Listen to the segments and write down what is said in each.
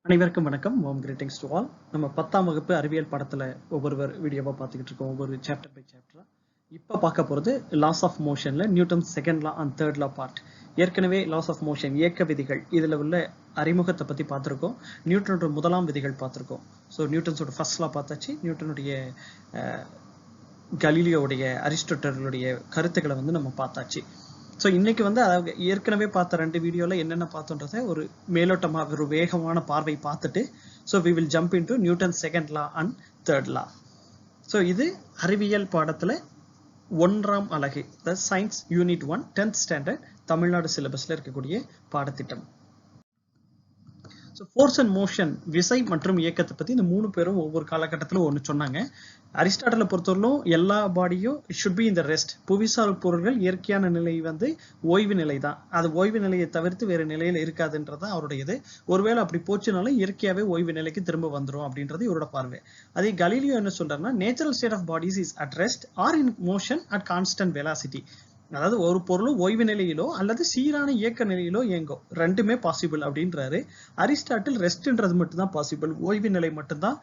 அனைவருக்கும் வணக்கம். Warm greetings to all. நம்ம 10ஆம் வகுப்பு அறிவியல் பாடத்துல ஒவ்வொரு வீடியோவா பார்த்துக்கிட்டு இருக்கோம், ஒவ்வொரு சாப்டர் பை சாப்டரா. இப்போ பார்க்க போறது லாஸ் ஆஃப் மோஷன்ல Newton's second law and third law part. ஏற்கனவே லாஸ் ஆஃப் மோஷன் இயக்க விதிகள் இதுல உள்ள அறிமுகத்தை பத்தி பார்த்திருக்கோம். நியூட்டனோட முதலாம் விதிகள் பார்த்திருக்கோம். ஸோ நியூட்டன்ஸோட ஃபர்ஸ்ட் லா பார்த்தாச்சு. நியூட்டனுடைய கலீலியோடைய அரிஸ்டாட்டிலுடைய கருத்துக்களை நம்ம பார்த்தாச்சு. ஸோ இன்னைக்கு ஏற்கனவே பார்த்த ரெண்டு வீடியோவில் என்னென்ன பார்த்தோன்றதை ஒரு மேலோட்டமாக ஒரு வேகமான பார்வை பார்த்துட்டு so we will jump into Newton second law and third law. So இது அறிவியல் பாடத்தில் 1ஆம் அலகு, the science unit 1 10th standard Tamil Nadu சிலபஸில் இருக்கக்கூடிய பாடத்திட்டம். ஸோ ஃபோர்ஸ் அண்ட் மோஷன், விசை மற்றும் இயக்கத்தை பற்றி இந்த மூணு பேரும் ஒவ்வொரு காலகட்டத்தில் ஒன்று சொன்னாங்க. அரிஸ்டாட்டிலை பொறுத்தவரையிலும் எல்லா பாடியும் ஷுட் பி இந்த ரெஸ்ட். புவிசார் பொருள்கள் இயற்கையான நிலை ஓய்வு நிலை தான். அது ஓய்வு நிலையை தவிர்த்து வேறு நிலையில் இருக்காதுன்றதான் அவருடையது. ஒருவேளை அப்படி போச்சுனாலும் இயற்கையாகவே ஓய்வு நிலைக்கு திரும்ப வந்துடும் அப்படின்றது இவரோட பார்வை. அதே கலீலியோ என்ன சொல்றாருன்னா, natural state of bodies is at rest or in motion at constant velocity. அதாவது ஒரு பொருளும் ஓய்வு நிலையிலோ அல்லது சீரான இயக்க நிலையிலோ இயங்கும், ரெண்டுமே பாசிபிள் அப்படின்றாரு. அரிஸ்டாட்டில் ரெஸ்ட்ன்றது மட்டும்தான் பாசிபிள், ஓய்வு நிலை மட்டும்தான்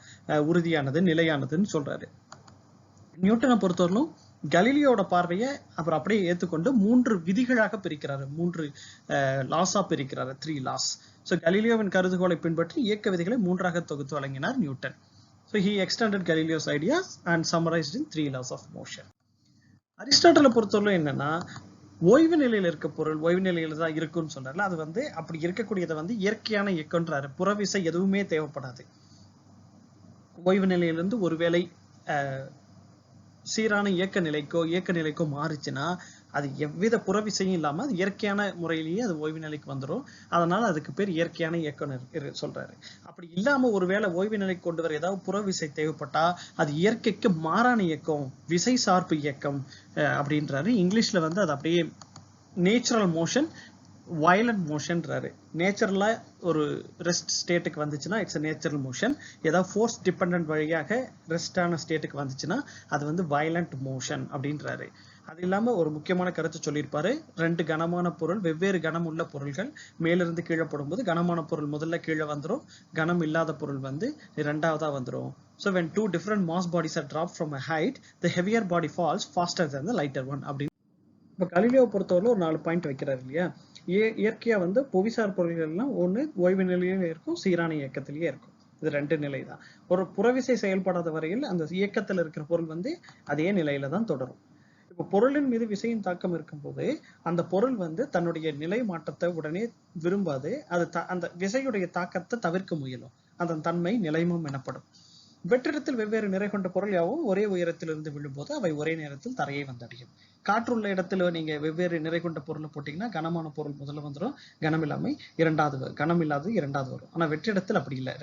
உறுதியானது, நிலையானதுன்னு சொல்றாரு. நியூட்டனை பொறுத்தவரையிலும் கலீலியோட பார்வையை அப்புறம் அப்படியே ஏற்றுக்கொண்டு 3 விதிகளாக பிரிக்கிறாரு, 3 லாஸா பிரிக்கிறாரு, 3 லாஸ். ஸோ கலீலியோவின் கருதுகோளை பின்பற்றி இயக்க விதிகளை 3ஆக தொகுத்து வழங்கினார் Newton. So he extended Galileo's ideas and summarized in 3 laws of motion. அரிஸ்டாட்டிலை பொறுத்தவரை என்னன்னா, ஓய்வு நிலையில இருக்க பொருள் ஓய்வு நிலையில தான் இருக்குன்னு சொல்றாருல, அது அப்படி இருக்கக்கூடியதை இயற்கையான இயக்கம்ன்றாரு. புறவிசை எதுவுமே தேவைப்படாது. ஓய்வு நிலையிலிருந்து ஒருவேளை சீரான இயக்க நிலைக்கோ மாறுச்சுன்னா அது எவ்வித புறவிசையும் இல்லாம அது இயற்கையான முறையிலேயே அது ஓய்வு நிலைக்கு வந்துடும். அதனால அதுக்கு பேர் இயற்கையான இயக்கம் சொல்றாரு. அப்படி இல்லாம ஒருவேளை ஓய்வு நிலைக்கு கொண்டு வர ஏதாவது புறவிசை தேவைப்பட்டா அது இயற்கைக்கு மாறான இயக்கம், விசை சார்பு இயக்கம் அப்படின்றாரு. இங்கிலீஷ்ல அது அப்படியே நேச்சுரல் மோஷன், வயலண்ட் மோஷன்றாரு. நேச்சுரலா ஒரு ரெஸ்ட் ஸ்டேட்டுக்கு வந்துச்சுன்னா இட்ஸ் நேச்சுரல் மோஷன். ஏதாவது ஃபோர்ஸ் டிபெண்டன்ட் வழியாக ரெஸ்டான ஸ்டேட்டுக்கு வந்துச்சுன்னா அது வயலண்ட் மோஷன் அப்படின்றாரு. அது இல்லாம ஒரு முக்கியமான கருத்து சொல்லியிருப்பாரு. 2 கனமான பொருள், வெவ்வேறு கனம் உள்ள பொருள்கள் மேலிருந்து கீழே போடும்போது கனமான பொருள் முதல்ல கீழே வந்துடும், கனம் இல்லாத பொருள் இரண்டாவதா வந்துடும். So when 2 different mass bodies are dropped from a height, the heavier body falls faster than the lighter one. அப்படி இப்போ கலீலியோ பொறுத்தவரை ஒரு 4 பாயிண்ட் வைக்கிறாரு இல்லையா. இயற்கையா புவிசார் பொருள்கள்லாம் ஒன்று ஓய்வு நிலையிலே இருக்கும், சீரான இயக்கத்திலேயே இருக்கும். இது 2 நிலை தான். ஒரு புறவிசை செயல்படாத வரையில் அந்த இயக்கத்தில் இருக்கிற பொருள் அதே நிலையில தான் தொடரும். இப்போ பொருளின் மீது விசையின் தாக்கம் இருக்கும்போது அந்த பொருள் தன்னுடைய நிலை மாற்றத்தை உடனே விரும்பாது. அது அந்த விசையுடைய தாக்கத்தை தவிர்க்க முயலும். அதன் தன்மை நிலைமம் எனப்படும். வெற்றிடத்தில் வெவ்வேறு நிறை கொண்ட பொருள் யாவும் ஒரே உயரத்திலிருந்து விழும்போது அவை ஒரே நேரத்தில் தரையை வந்தடையும். காற்றுள்ள இடத்துல நீங்க வெவ்வேறு நிறை கொண்ட பொருளை போட்டீங்கன்னா கனமான பொருள் முதல்ல வந்துடும், கனம் இல்லாதது இரண்டாவது வரும். ஆனா வெற்றிடத்தில் அப்படி இல்லை,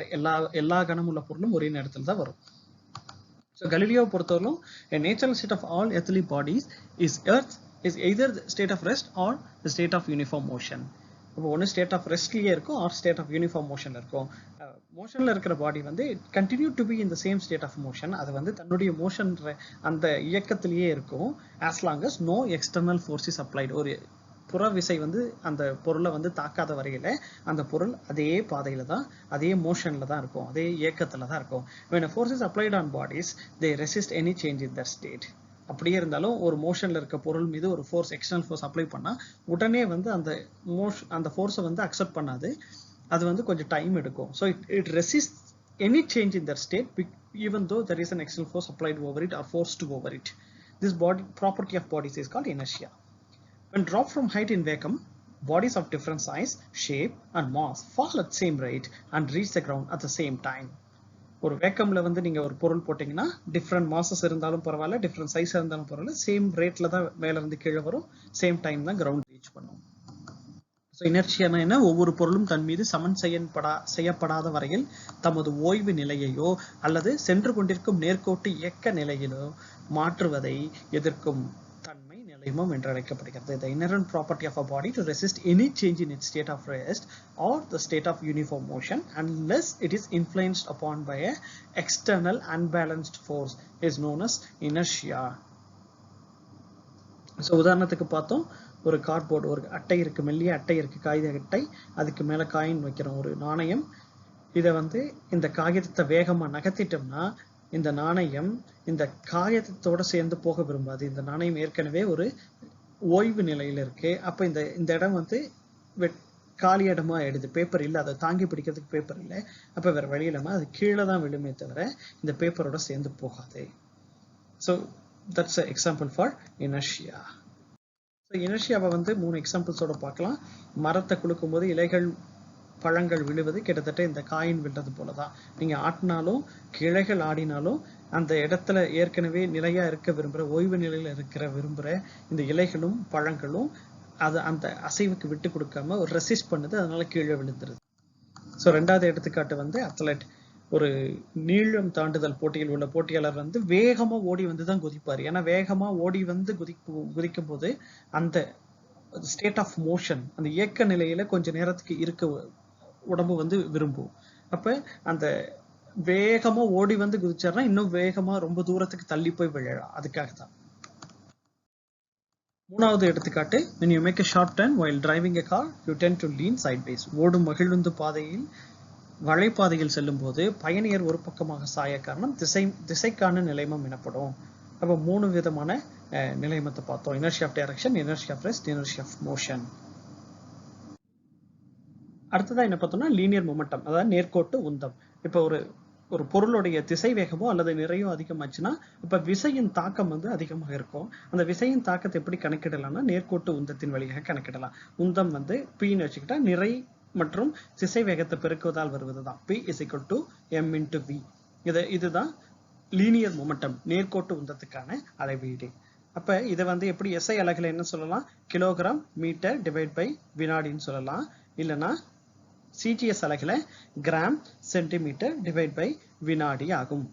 எல்லா கனமுள்ள பொருளும் ஒரே நேரத்தில் தான் வரும். So Galileo பொறுத்தவரையிலும் a natural state of all earthly bodies is either the state of rest or the state of uniform motion. இப்போ ஒன்று ஸ்டேட் ஆஃப் ரெஸ்ட்லயே இருக்கும் ஆர் ஸ்டேட் ஆஃப் யூனிஃபார்ம் மோஷன்ல இருக்கும். மோஷன்ல இருக்கிற body continue to be in the same state of motion. அது தன்னுடைய மோஷன் அந்த இயக்கத்திலேயே இருக்கும் as long as no external force is applied. ஒரு புற விசை அந்த பொருளை தாக்காத வரையில அந்த பொருள் அதே பாதையில தான், அதே மோஷன்ல தான் இருக்கும், அதே இயக்கத்துல தான் இருக்கும். when a force is applied on bodies they resist any change in their state. அப்படியே இருந்தாலும் ஒரு மோஷன்ல இருக்க பொருள் மீது ஒரு ஃபோர்ஸ், எக்ஸ்டர்னல் ஃபோர்ஸ் அப்ளை பண்ணா உடனே அந்த ஃபோர்ஸை அக்செப்ட் பண்ணாது. அது கொஞ்சம் டைம் எடுக்கும். So it resist any change in that state even though there is an external force applied over it or forced over it. This property of bodies is called inertia. When dropped from height in vacuum, bodies of different size, shape and mass fall at same rate and reach the ground at the same time. ஒரு வேக்கம்ல நீங்க ஒரு பொருள் போட்டீங்கன்னா different masses இருந்தாலும் பரவாயில்ல, different size இருந்தாலும் பரவாயில்ல, same ரேட்ல தான் மேல இருந்து கீழே வரும், சேம் டைம் தான் கிரவுண்ட் ரீச் பண்ணும். ஸோ இனர்ஷியானா என்ன? ஒவ்வொரு பொருளும் தன் மீது சமன் செய்யப்படாத வரையில் தமது ஓய்வு நிலையையோ அல்லது சென்று கொண்டிருக்கும் நேர்கோட்டு இயக்க நிலையிலோ மாற்றுவதை எதிர்க்கும் தன்மை நிலைமம் என்று அழைக்கப்படுகிறது. The inherent property of a body to resist any change in its state of rest or the state of uniform motion unless it is influenced upon by a external unbalanced force is known as inertia. So உதாரணத்துக்கு பார்த்தோம், ஒரு cardboard, ஒரு அட்டை இருக்கு, மெல்லிய அட்டை இருக்கு, காகித அட்டை, அதுக்கு மேல காயின் வைக்கிறோம், ஒரு நாணயம். இதை வந்து இந்த காகிதத்தை வேகமா நகர்த்திட்டோம்னா இந்த நாணயம் இந்த காகிதத்தோட சேர்ந்து போக விரும்பாது. இந்த நாணயம் ஏற்கனவே ஒரு ஓய்வு நிலையில இருக்கு. அப்ப இந்த இடம் வந்து காலி இடமா ஆயிடுது. பேப்பர் இல்லை, அதை தாங்கி பிடிக்கிறதுக்கு பேப்பர் இல்லை. அப்ப வேற வழி இல்லாம அது கீழே தான் விழுமே தவிர இந்த பேப்பரோட சேர்ந்து போகாது. So that's a example for inertia. So இனர்ஷியாவை வந்து 3 எக்ஸாம்பிள்ஸோட பார்க்கலாம். மரத்தை குலுக்கும் போது இலைகள் பழங்கள் விழுவது கிட்டத்தட்ட இந்த காயின் விழுறது போலதான். நீங்க ஆட்டினாலும் கிளைகள் ஆடினாலும் அந்த இடத்துல ஏற்கனவே நிலையா இருக்க விரும்புற, ஓய்வு நிலையில இருக்கிற விரும்புற இந்த இலைகளும் பழங்களும் அது அந்த அசைவுக்கு விட்டு கொடுக்காம ஒரு ரெசிஸ்ட் பண்ணுது, அதனால கீழே விழுந்துருது. ஸோ 2வது எடுத்துக்காட்டு வந்து அத்லெட். ஒரு நீளம் தாண்டுதல் போட்டியில் உள்ள போட்டியாளர் வந்து வேகமா ஓடி வந்து தான் குதிப்பார். ஏன்னா வேகமா ஓடி வந்து குதிக்கும் போது அந்த ஸ்டேட் ஆஃப் மோஷன், அந்த இயக்க நிலையில கொஞ்ச நேரத்துக்கு இருக்க உடம்பு வந்து விரும்பும். அப்ப அந்த வேகமா ஓடி வந்து குதிச்சாருன்னா இன்னும் வேகமா ரொம்ப தூரத்துக்கு தள்ளி போய் விழலாம். அதுக்காக தான். 3வது எடுத்துக்காட்டு, when you make a sharp turn while driving a car you tend to lean sideways. ஓடும் மகிழுந்து பாதையில் வளைப்பாதையில் செல்லும் போது பயணியர் ஒரு பக்கமாக சாய காரணம் திசைக்கான நிலைமம் எனப்படும். அப்ப 3 விதமான நிலைமத்தை பார்த்தோம். inertia of direction, inertia of rest, inertia of motion. அடுத்ததா என்ன பார்த்தோம்னா லீனியர் மொமெண்டம், அதாவது நேர்கோட்டு உந்தம். இப்ப ஒரு பொருளுடைய திசை வேகமோ அல்லது நிறையோ அதிகமாச்சுன்னா இப்ப விசையின் தாக்கம் வந்து அதிகமாக இருக்கும். அந்த விசையின் தாக்கத்தை எப்படி கணக்கிடலாம்னா நேர்கோட்டு உந்தத்தின் வழியாக கணக்கிடலாம். உந்தம் வந்து Pன்னு வச்சுக்கிட்டா நிறை மற்றும் திசை வேகத்தை பெருக்குவதால் வருவதுதான் P is equal to m into v. இதுதான் லீனியர் மொமெண்டம், நேர்கோட்டு உந்தத்துக்கான அளவீடு. அப்ப இதை வந்து எப்படி SI அலகுல என்ன சொல்லலாம், கிலோகிராம் மீட்டர் டிவைட் பை வினாடின்னு சொல்லலாம். இல்லைன்னா CGS அலகுல கிராம் சென்டிமீட்டர் டிவைட் பை வினாடி ஆகும்.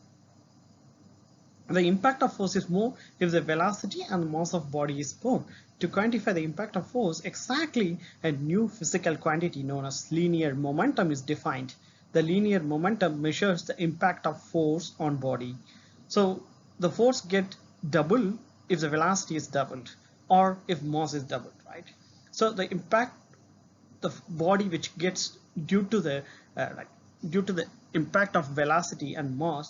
The impact of force is more if the velocity and mass of body is more. To quantify the impact of force exactly, a new physical quantity known as linear momentum is defined. The linear momentum measures the impact of force on body. So the force gets doubled if the velocity is doubled or if mass is doubled, right? So the impact the body which gets due to the impact of velocity and mass,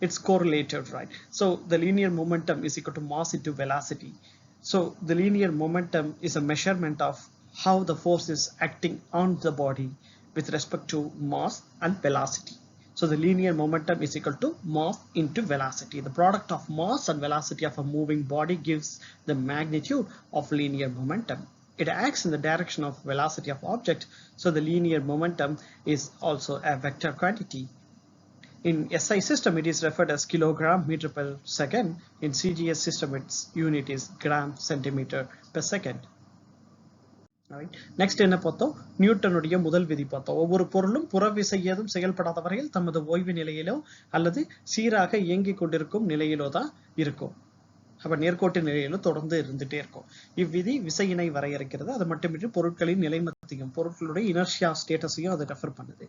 it's correlated, right? So the linear momentum is equal to mass into velocity. So the linear momentum is a measurement of how the force is acting on the body with respect to mass and velocity. So the linear momentum is equal to mass into velocity. The product of mass and velocity of a moving body gives the magnitude of linear momentum. It acts in the direction of velocity of object, so the linear momentum is also a vector quantity. In SI system, it is referred as kilogram meter per second. In CGS system, its unit is gram centimeter per second. Next என்ன பார்த்தோம், நியூட்டனுடைய முதல் விதி பார்த்தோம். ஒவ்வொரு பொருளும் புறவிசை ஏதும் செயல்படாத வரையில் தமது ஓய்வு நிலையிலோ அல்லது சீராக இயங்கிக் கொண்டிருக்கும் நிலையிலோ தான் இருக்கும். அப்ப நேர்கோட்டு நிலையில தொடர்ந்து இருந்துட்டே இருக்கும். இவ்விதி விசையினை வரையறுக்கிறது. அது மட்டுமின்றி பொருட்களின் நிலைமத்தையும் பொருட்களுடைய இனர்ஷியா ஸ்டேட்டஸையும் அது ரெஃபர் பண்ணுது.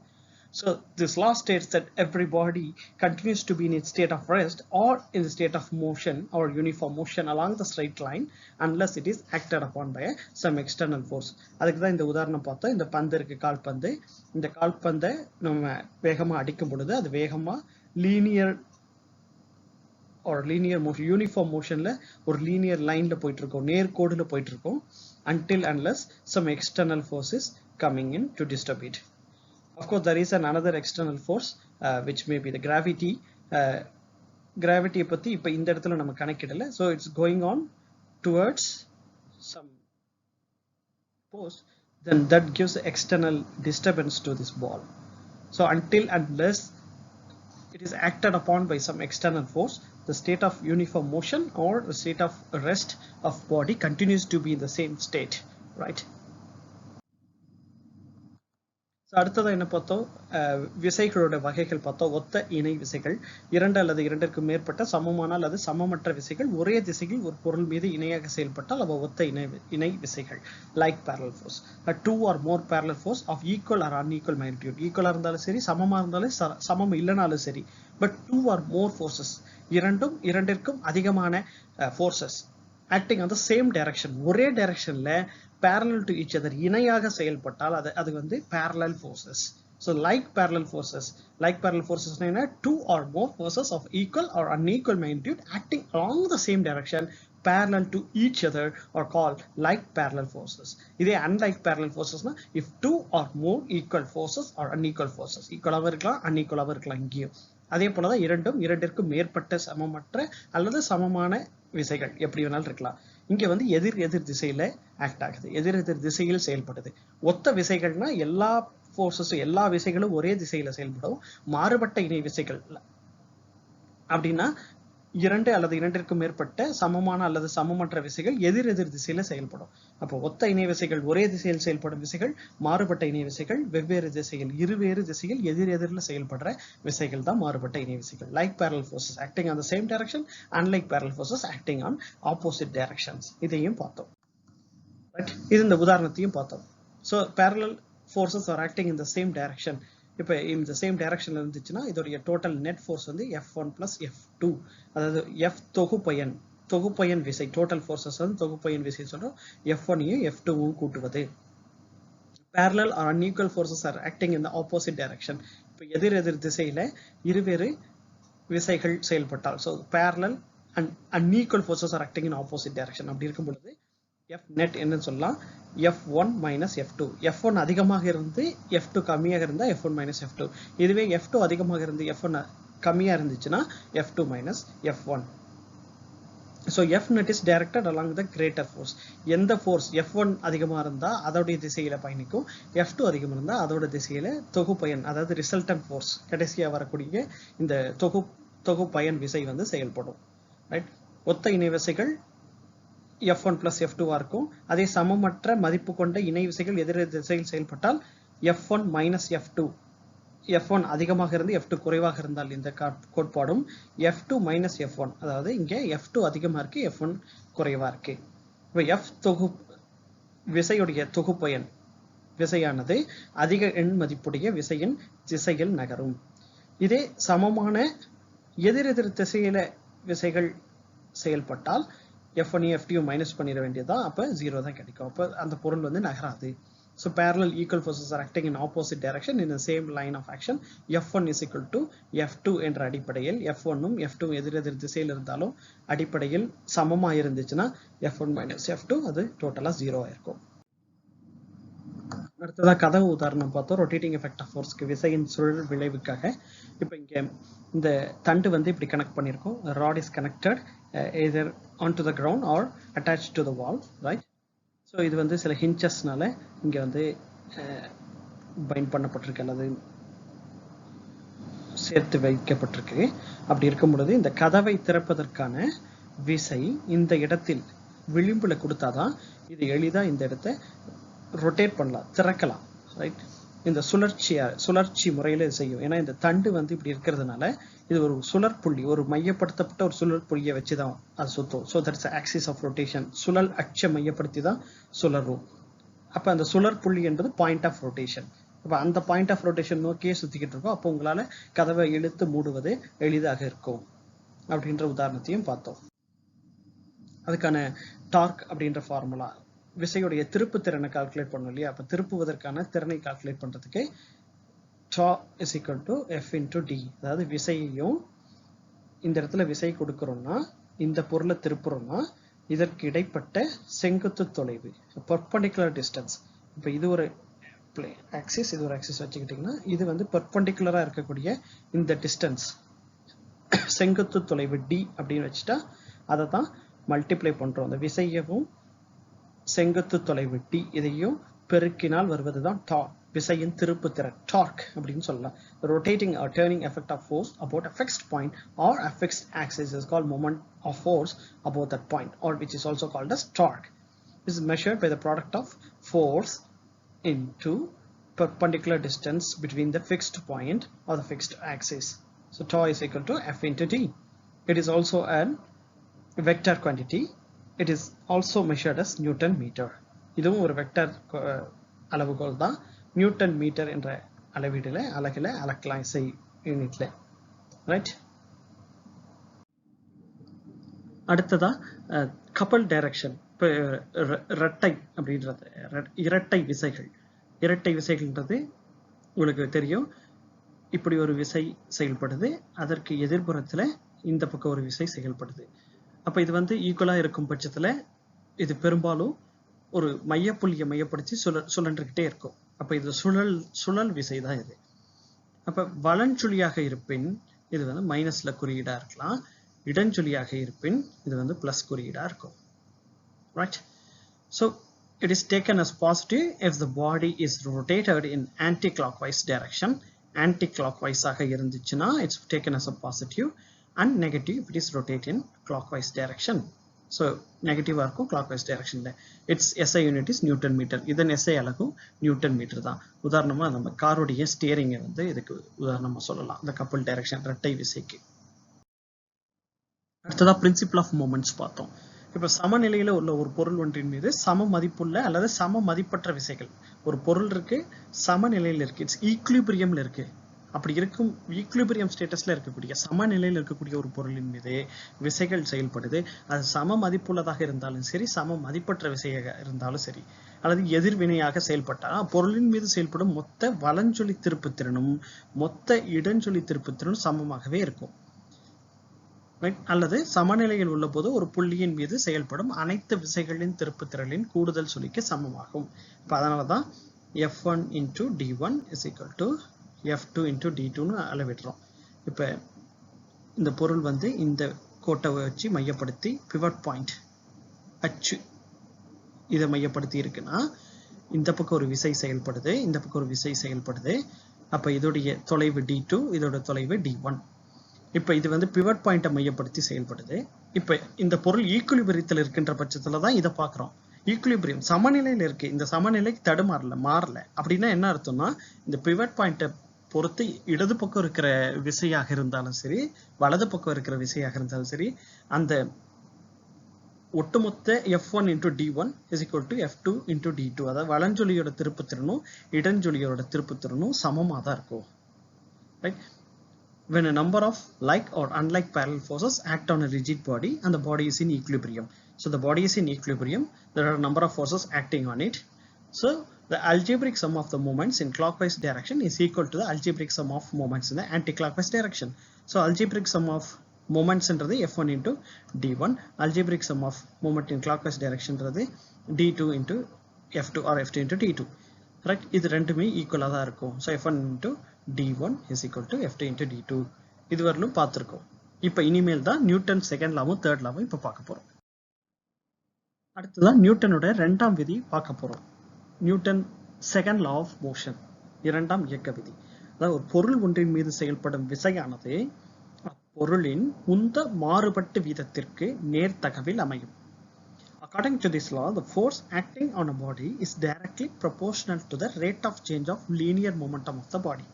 So this law states that every body continues to be in its state of rest or in the state of motion or uniform motion along the straight line unless it is acted upon by some external force. அதுக்கு தான் இந்த உதாரணம் பார்த்தோம். இந்த பந்து இருக்கு, கால்பந்து. இந்த கால்பந்தை நம்ம வேகமா அடிக்கும் பொழுது அது வேகமா லீனியர் motion, uniform motionல ஒரு linear lineல போயிட்டு இருக்கும், நேர்கோடுல போயிட்டு இருக்கும் until unless some external force is coming in to disturb it. Of course there is another external force which may be the gravity. Gravity பத்தி இப்ப இந்த இடத்துல நம்ம கணக்கிடல. So it's going on towards some force, then that gives external disturbance to this ball. So until unless it is acted upon by some external force, the state of uniform motion or the state of rest of body continues to be in the same state, right? So அடுத்ததா என்ன பார்த்தோம், விசைகளோட வகைகள் பார்த்தோம். ஒத்த இணை விசைகள், 2 அல்லது 2ற்கு மேற்பட்ட சமமான அல்லது சமமற்ற விசைகள் ஒரே திசையில் ஒரு பொருள் மீது இணையாக செயல்பட்டால் அவ ஒத்த இணை விசைகள். Like parallel force, 2 or more parallel force of equal or unequal magnitude. ஈக்குவலா இருந்தாலும் சரி, சமமா இருந்தாலும் சமம் இல்லைனாலும் சரி, but 2 or more forces, 2ற்கும் அதிகமான forces acting on the same direction, ஒரே directionல parallel to each other, இணையாக செயல்பட்டால் அது வந்து parallel forces. So like parallel forces two or more forces of equal or unequal magnitude acting along the same direction parallel to each other are called like parallel forces. இதே unlike parallel forces if two or more equal forces or unequal forces, equal ஆக இருக்கலாம் unequal ஆக இருக்கலாம். இங்கேயும் அதே போலதான் இரண்டிற்கும் மேற்பட்ட சமமற்ற அல்லது சமமான விசைகள் எப்படி வேணாலும் இருக்கலாம். இங்க வந்து எதிர் திசையில ஆக்ட் ஆகுது, எதிர் திசையில் செயல்படுது. ஒத்த விசைகள்னா எல்லா ஃபோர்ஸஸும் எல்லா விசைகளும் ஒரே திசையில செயல்படும். மாறுபட்ட இணை விசைகள் அப்படின்னா இரண்டு அல்லது இரண்டிற்கும் மேற்பட்ட சமமான அல்லது சமமற்ற விசைகள் எதிர் திசையில செயல்படும். அப்போ ஒத்த இணை விசைகள் ஒரே திசையில் செயல்படும் விசைகள், மாறுபட்ட இணை விசைகள் வெவ்வேறு திசையில் இருவேறு திசையில் எதிர்ல செயல்படுற விசைகள் தான் மாறுபட்ட இணை விசைகள். Like parallel forces acting on the same direction, unlike parallel forces acting on opposite directions. இதையும் பார்த்தோம். இது இந்த உதாரணத்தையும் பார்த்தோம். So parallel forces are acting in the same direction. இப்போ இந்த சேம் டைரக்ஷன்ல இருந்துச்சுன்னா இதோடைய டோட்டல் நெட் ஃபோர்ஸ் வந்து F1 plus F2, அதாவது F தொகுப்பயன் விசை, டோட்டல் ஃபோர்ஸஸ் வந்து தொகுப்பயன் விசை சொல்றோம். F1யும் F2வும் கூட்டுவது. parallel or unequal forces are acting in the opposite direction. இப்போ எதிர் திசையில இருவேறு விசைகள் செயல்பட்டால், so parallel and unequal forces are acting in opposite direction. அப்படி இருக்கும் பொழுது F net என்னன்னு சொல்லலாம் F1 minus F2. F1 அதிகமாக இருந்து F2 கம்மியாக இருந்தா F1 minus F2. இதுவே F2 அதிகமாக இருந்து F1 கம்மியா இருந்துச்சுன்னா F2 minus F1. So F net is directed along the greater force. எந்த force F1 அதிகமா இருந்தா அதோடைய திசையில பயணிக்கும், F2 அதிகமா இருந்தா அதோட திசையில தொகுப்பயன் அதாவது resultant force கடைசியா வரக்கூடிய இந்த தொகுப்பயன் விசை வந்து செயல்படும். ரைட், ஒத்த இணை விசைகள் F1 plus F2 இருக்கும். அதே சமமற்ற மதிப்பு கொண்ட இணை விசைகள் எதிர் திசையில் செயல்பட்டால் F1 minus F2. F1 அதிகமாக இருந்து F2 குறைவாக இருந்தால் இந்த கோட்பாடும் F2 minus F1, அதாவது இங்கே F2 அதிகமா இருக்கு F1 குறைவா இருக்கு. இப்போ F விசையுடைய தொகுப்பயன் விசையானது அதிக எண் மதிப்புடைய விசையின் திசையில் நகரும். இதே சமமான எதிர் திசையில விசைகள் செயல்பட்டால் F1 F2 மைனஸ் பண்ணிட வேண்டியதா, அப்ப 0 தான் கிடைக்கும். அப்ப அந்த பொருள் வந்து நகராது. So parallel equal forces are acting in opposite direction in the same line of action. F1 is equal to F2 என்ற அடிப்படையில் F1ம் F2 எதிர் திசையில் இருந்தாலும் அடிப்படையில் சமமா இருந்துச்சுன்னா F1 minus F2 அது டோட்டலா 0 இருக்கும். அடுத்ததா கதவு உதாரணம் பார்த்தோம். ரொட்டேட்டிங் எஃபெக்ட் ஆஃப் ஃபோர்ஸ்க்கு விசையின் சுழல் விளைவுக்காக. இப்போ இங்க இந்த தண்டு வந்து இப்படி கனெக்ட் பண்ணியிருக்கோம். Rod is connected either onto the ground or attached to the wall, right? So இது வந்து சில ஹின்ச்சஸ்னால இங்க வந்து பைண்ட் பண்ணப்பட்டிருக்கு அல்லது சேர்த்து வைக்கப்பட்டிருக்கு. அப்படி இருக்கும் பொழுது இந்த கதவை திறப்பதற்கான விசை இந்த இடத்தில் விளிம்புல கொடுத்தாதான் இது எளிதா இந்த இடத்தை ரொட்டேட் பண்ணலாம், திறக்கலாம். ரைட், இந்த சுழற்சி முறையில செய்யும். ஏன்னா இந்த தண்டு வந்து இப்படி இருக்கிறதுனால இது ஒரு சுழற்புள்ளி, ஒரு மையப்படுத்தப்பட்ட ஒரு சுழற்புள்ளியை வச்சுதான் அது சுத்தும். So that's axis of rotation. சுழல் அச்சை மையப்படுத்தி தான் சுழலும். அப்ப அந்த சுழற்புள்ளி என்பது பாயிண்ட் ஆஃப் ரொட்டேஷன். அப்ப அந்த பாயிண்ட் ஆஃப் ரொட்டேஷன் நோக்கியே சுத்திக்கிட்டு இருக்கும். அப்போ உங்களால கதவை இழுத்து மூடுவது எளிதாக இருக்கும் அப்படின்ற உதாரணத்தையும் பார்த்தோம். அதுக்கான டார்க் அப்படின்ற ஃபார்முலா, விசையுடைய திருப்பு திறனை கால்குலேட் பண்ணணும் இல்லையா? அப்ப திருப்புவதற்கான திறனை கால்குலேட் பண்றதுக்கு torque is equal to F into D. அதாவது விசையையும் இந்த இடத்துல விசை கொடுக்கிறோம்னா இந்த பொருளை திருப்புறோம்னா இதற்கு இடைப்பட்ட செங்குத்து தொலைவு, perpendicular distance. இப்போ இது ஒரு ஆக்சிஸ், இது ஒரு ஆக்சிஸ் வச்சுக்கிட்டீங்கன்னா இது வந்து பெர்பெண்டிகுலரா இருக்கக்கூடிய இந்த டிஸ்டன்ஸ் செங்குத்து தொலைவு D அப்படின்னு வச்சுட்டா அதை தான் மல்டிப்ளை பண்றோம். அந்த விசையவும் செங்குத்து தொலைவு D இதையும் பெருக்கினால் வருவதுதான் விசையின் திருப்பு திறன், டார்க் அப்படின்னு சொல்லலாம். Rotating or turning effect of force about a fixed point or a fixed axis is called moment of force about that point, or which is also called as torque. This is measured by the product of force into perpendicular distance between the fixed point or the fixed axis. So torque is equal to F into D. It is also a vector quantity. It is also measured as Newton meter. இதுவும் ஒரு vector அளவுகோல் தான். Newton metre என்ற அளவீடுல அலகுல அளக்கலாம் SI யூனிட்ல. Right, அடுத்ததா கப்பல் direction. இப்போ இரட்டை அப்படின்றது இரட்டை விசைகள்ன்றது உங்களுக்கு தெரியும் இப்படி ஒரு விசை செயல்படுது, அதற்கு எதிர்ப்புறத்துல இந்த பக்கம் ஒரு விசை செயல்படுது. அப்ப இது வந்து ஈக்குவலா இருக்கும் பட்சத்துல இது பெரும்பாலும் ஒரு மையப்புள்ளியை மையப்படுத்தி சுழன்றுகிட்டே இருக்கும். அப்ப இது சுழல் விசை தான் இது. அப்ப வலஞ்சுழியாக இருப்பின் இது வந்து மைனஸ்ல குறியீடா இருக்கலாம், இடஞ்சுழியாக இருப்பின் இது வந்து பிளஸ் குறியீடா இருக்கும். Right? So it is taken as positive if the body is rotated in anti-clockwise direction. Anti-clockwise ஆக இருந்துச்சுன்னா it's taken as a positive, and negative if it is rotated in clockwise direction. So negative இருக்கும் clockwise directionல. Its SI unit is Newton meter. இதன் SI அலகும் Newton meter தான். உதாரணமா நம்ம காருடைய ஸ்டியரிங்கை வந்து இதுக்கு உதாரணமா சொல்லலாம், இந்த கப்பல் டைரக்ஷன் இரட்டை விசைக்கு. அடுத்ததா பிரின்சிபிள் ஆஃப் மொமெண்ட்ஸ் பார்த்தோம். இப்ப சமநிலையில உள்ள ஒரு பொருள் ஒன்றின் மீது சம மதிப்புள்ள அல்லது சம மதிப்பற்ற விசைகள், ஒரு பொருள் இருக்கு சமநிலையில் இருக்கு, இட்ஸ் ஈக்லிபிரியம்ல இருக்கு, அப்படி இருக்கும் ஈக்லிபிரியம் ஸ்டேட்டஸ்ல இருக்கக்கூடிய சமநிலையில் இருக்கக்கூடிய ஒரு பொருளின் மீது விசைகள் செயல்படுது. அது சம மதிப்புள்ளதாக இருந்தாலும் சரி, சம மதிப்பற்ற விசையாக இருந்தாலும் சரி, அல்லது எதிர்வினையாக செயல்பட்டால் பொருளின் மீது செயல்படும் மொத்த வலஞ்சொலி திருப்புத்திறனும் மொத்த இடஞ்சொலி திருப்புத்திறனும் சமமாகவே இருக்கும். அல்லது சமநிலையில் உள்ள போது ஒரு புள்ளியின் மீது செயல்படும் அனைத்து விசைகளின் திருப்புத்திறலின் கூடுதல் சுழிக்கு சமமாகும். இப்ப அதனாலதான் F1 into D1 is equal to F2 into D2 அளவிடுறோம். இப்ப இந்த பொருள் வந்து இந்த கோட்டை வச்சு மையப்படுத்தி பிவட் பாயிண்ட் அச்சு இதை மையப்படுத்தி இருக்குன்னா இந்த பக்கம் ஒரு விசை செயல்படுது, இந்த பக்கம் ஒரு விசை செயல்படுது. அப்ப இதோடைய தொலைவு D2, இதோட தொலைவு D1. இப்ப இது வந்து பிவட் பாயிண்ட்டை மையப்படுத்தி செயல்படுது. இப்ப இந்த பொருள் ஈக்குலிபிரியத்தில் இருக்கின்ற பட்சத்துல தான் இதை பாக்குறோம். ஈக்குலிபிரியம் சமநிலையில இருக்கு, இந்த சமநிலை மாறல. அப்படின்னா என்ன அர்த்தம்னா இந்த பிவட் பாயிண்ட்டை பொறுத்து இடது பக்கம் இருக்கிற விசையாக இருந்தாலும் சரி, வலது பக்கம் இருக்கிற விசையாக இருந்தாலும் சரி, அந்த ஒட்டுமொத்த F1 into D1 is equal to F2 into D2. அதாவது வலஞ்சொலியோட திருப்புத்திறனும் இடஞ்சொலியோட திருப்புத்திறனும் சமமா தான் இருக்கும். Right? When a number of like or unlike parallel forces act on a rigid body and the body is in equilibrium. So the body is in equilibrium, there are a number of forces acting on it. So the algebraic sum of the moments in clockwise direction is equal to the algebraic sum of moments in the anti-clockwise direction. So algebraic sum of moments என்றது F1 into D1, algebraic sum of moment in clockwise direction என்றது D2 into F2 or F2 into D2. Right? இது ரெண்டுமே ஈக்குவலா தான் இருக்கும். So F1 into D1 is equal to F2 into D2. இது வரலும் பார்த்திருக்கோம். இப்ப இனிமேல் தான் நியூட்டன் செகண்ட் லாவும் தேர்ட் லாவும் இப்ப பார்க்க போறோம். அடுத்ததான் நியூட்டனோட இரண்டாம் விதி பார்க்க போறோம். Newton second law of motion, இரண்டாம் இயக்க விதி. அதாவது ஒரு பொருள் ஒன்றின் மீது செயல்படும் விசையானது அப்பொருளின் உந்த மாறுபட்ட வீதத்திற்கு நேர்த்தகவில் அமையும். According to this law, the force acting on a body is directly proportional to the rate of change of linear momentum of the body.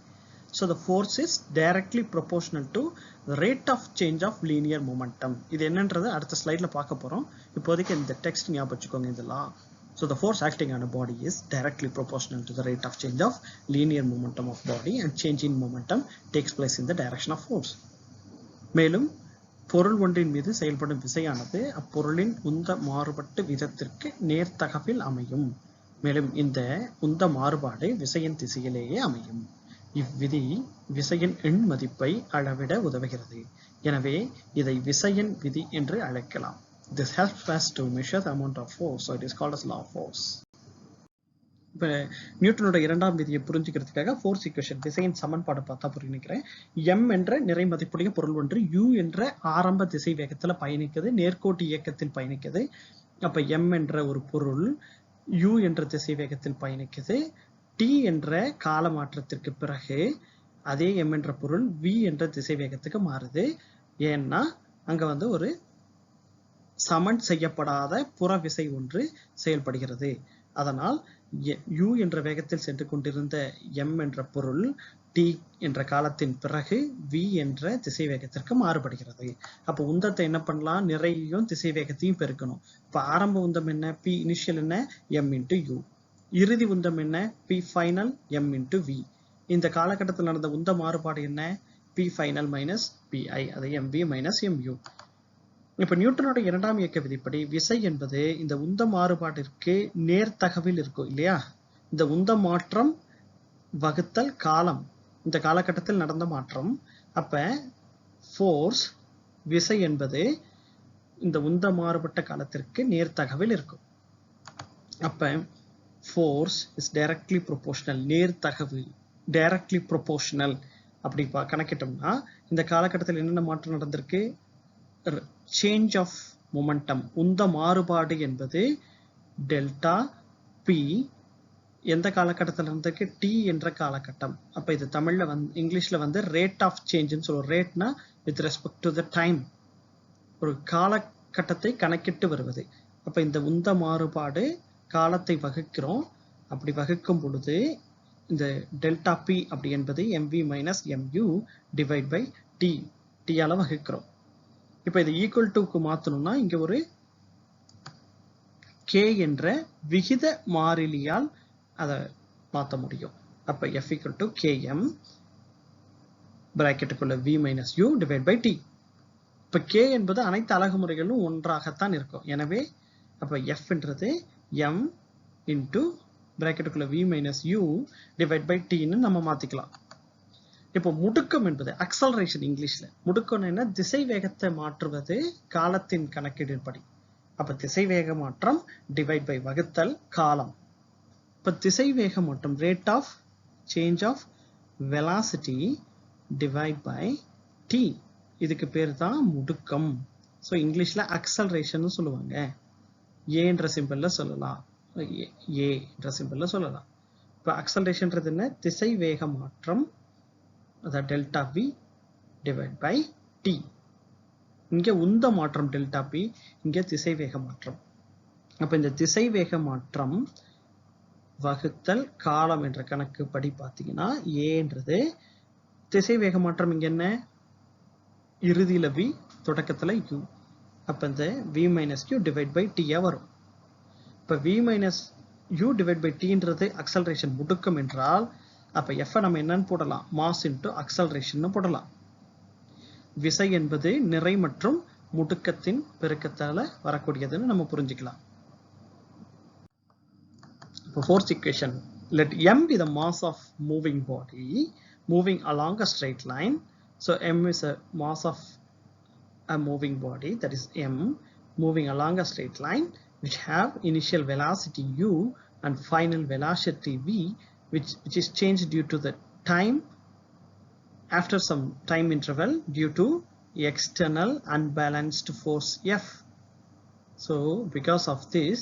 So the force is directly proportional to the rate of change of linear momentum. இது என்னன்றது அடுத்த ஸ்லைட்ல பார்க்க போறோம். இப்போதைக்கு இந்த text ஞாபகம் வச்சுக்கோங்க, இந்த law. So the force acting on a body is directly proportional to the rate of change of linear momentum of body, and change in momentum takes place in the direction of force. மேலும் பொருள் ஒன்றின் மீது செயல்படும் விசையானது அப்பொருளின் உந்த மாறுபட்ட விதத்திற்கு நேர்த்தகவில் அமையும். மேலும் இந்த உந்த மாறுபாடு விசையின் திசையிலேயே அமையும். இவ்விதி விசையின் எண் மதிப்பை அளவிட உதவுகிறது. எனவே இதை விசையின் விதி என்று அழைக்கலாம். This helps us to measure the amount of force, so it is called as law of force. இப்ப நியூட்டனோட இரண்டாம் விதியை புரிஞ்சுக்கிறதுக்காக ஃபோர்ஸ் ஈக்குவேஷன் விசையின் சமன்பாடு பார்த்தா புரிஞ்சுக்கிறேன். m என்ற நிறை மதிப்புடைய பொருள் ஒன்று u என்ற ஆரம்ப திசை வேகத்துல பயணிக்குது, நேர்கோட்டு இயக்கத்தில் பயணிக்குது. அப்ப m என்ற ஒரு பொருள் u என்ற திசை வேகத்தில் பயணிக்குது. t என்ற கால மாற்றத்திற்கு பிறகு அதே m என்ற பொருள் v என்ற திசை வேகத்துக்கு மாறுது. ஏன்னா அங்க வந்து ஒரு சமன் செய்யப்படாத புற விசை ஒன்று செயல்படுகிறது. அதனால் u என்ற வேகத்தில் சென்று கொண்டிருந்த m என்ற பொருள் t என்ற காலத்தின் பிறகு v என்ற திசை வேகத்திற்கு மாறுபடுகிறது. அப்ப உந்தத்தை என்ன பண்ணலாம், நிறையையும் திசை வேகத்தையும் பெருக்கணும். இப்ப ஆரம்ப உந்தம் என்ன, p இனிஷியல் என்ன, m into u. இறுதி உந்தம் என்ன, p final m into v. இந்த காலகட்டத்தில் நடந்த உந்த மாறுபாடு என்ன, p final minus pi, அது mv minus mu. இப்ப நியூட்டனோட இரண்டாம் இயக்க விதிப்படி விசை என்பது இந்த உந்த மாறுபாட்டிற்கு நேர்த்தகவில் இருக்கும் இல்லையா. இந்த உந்த மாற்றம் வகுத்தல் காலம், இந்த காலகட்டத்தில் நடந்த மாற்றம். அப்ப ஃபோர்ஸ் விசை என்பது இந்த உந்த மாறுபட்ட காலத்திற்கு நேர்த்தகவில் இருக்கும். அப்ப force is directly proportional, நேர்த்தகவு, directly proportional. அப்படி கணக்கிட்டோம்னா இந்த காலகட்டத்தில் என்னென்ன மாற்றம் நடந்திருக்கு? சேஞ்ச் ஆஃப் மொமெண்டம், உந்த மாறுபாடு என்பது டெல்டா பி எந்த காலகட்டத்தில் நடந்திருக்கு? டி என்ற காலகட்டம். அப்ப இது தமிழ்ல இங்கிலீஷ்ல ரேட் ஆஃப் சேஞ்சுன்னு சொல்லுவோம். ரேட்னா with respect to the time, ஒரு காலகட்டத்தை கணக்கிட்டு வருவது. அப்ப இந்த உந்த மாறுபாடு காலத்தை வகுக்கிறோம். அப்படி வகுக்கும் பொழுது இந்த டெல்டா பி அப்படி என்பது mv minus mu divide by t, டியால வகுக்கிறோம். இப்ப இது ஈக்குவல் டுக்கு மாத்தணும்னா இங்க ஒரு k என்ற விகித மாறிலியால் அதை மாற்ற முடியும். அப்ப f equal to km பிராக்கெட்டுக்குள்ள v minus u divide by t. இப்ப k என்பது அனைத்து அலகு முறைகளும் ஒன்றாகத்தான் இருக்கும். எனவே அப்ப f என்றது m இன்டு பிராக்கெட்டுக்குள்ள v minus u divide by ன்னு நம்ம மாத்திக்கலாம். இப்போ முடுக்கம் என்பது அக்சலரேஷன், இங்கிலீஷ்ல முடுக்கம் என்ன? திசை வேகத்தை மாற்றுவது காலத்தின் கணக்கீடின்படி. அப்ப திசை வேக மாற்றம் டிவைட் பை வகுத்தல் காலம். இப்ப திசை வேக மாற்றம் rate of change of velocity divide by t, இதுக்கு பேர் தான் முடுக்கம். ஸோ இங்கிலீஷ்ல அக்சலரேஷன் சொல்லுவாங்க. ஏன்ற சிம்பிள்ல சொல்லலாம், ஏ என்ற சிம்பிள்ல சொல்லலாம். இப்போ அக்சலரேஷன்றது என்ன? திசை வேக மாற்றம், அதாவது delta v divide by t. இங்க உந்த மாற்றம் டெல்டா பி, இங்க திசை வேக மாற்றம். அப்ப இந்த திசை வேக மாற்றம் வகுத்தல் காலம் என்ற கணக்கு படி பார்த்தீங்கன்னா ஏன்றது திசை வேக மாற்றம் இங்க என்ன? இறுதியில வி, தொடக்கத்துல யூ. அப்ப இந்த v minus u divide by t வரும். இப்ப v minus u divide by டின்றது அக்சலரேஷன், முடுக்கம் என்றால் அப்ப f நம்ம என்னன்னு போடலாம்? மாஸ் இன்டு அக்சலரேஷன் போடலாம். விசை என்பது நிறை மற்றும் முடுக்கத்தின் பெருக்கத்தால வரக்கூடியதுன்னு நம்ம புரிஞ்சுக்கலாம். இப்போ fourth equation, let m be the mass of moving body moving along a straight line. So m is a mass of a moving body, that is m, moving along a straight line which have initial velocity u and final velocity v, which is changed due to the time after some time interval due to external unbalanced force F. So because of this,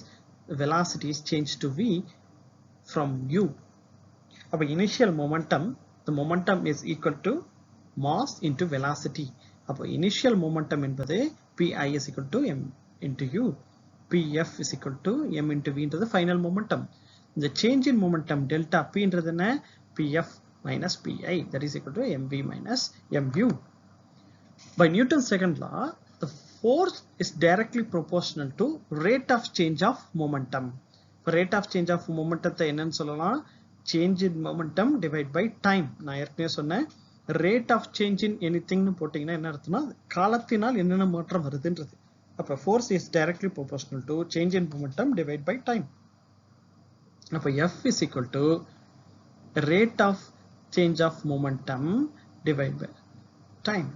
velocity is changed to v from u. Our initial momentum, the momentum is equal to mass into velocity. Our initial momentum என்பது pi is equal to m into u, pf is equal to m into v into the final momentum. The change in momentum delta p என்றது என்ன? pf minus pi, that is equal to mv minus mu. By Newton's second law, the force is directly proportional to rate of change of momentum. Rate of change of momentum என்னன்னு சொல்லலாம்? Change in momentum divided by time. நான் ஏற்கனவே சொன்னேன், rate of change in anything னு போட்டீங்கன்னா என்ன அர்த்தம்னா காலத்தினால் என்னென்ன மாற்றம் வருதுன்றது. அப்ப force is directly proportional to change in momentum divided by time. அப்ப F is equal to rate of change of momentum divided by time.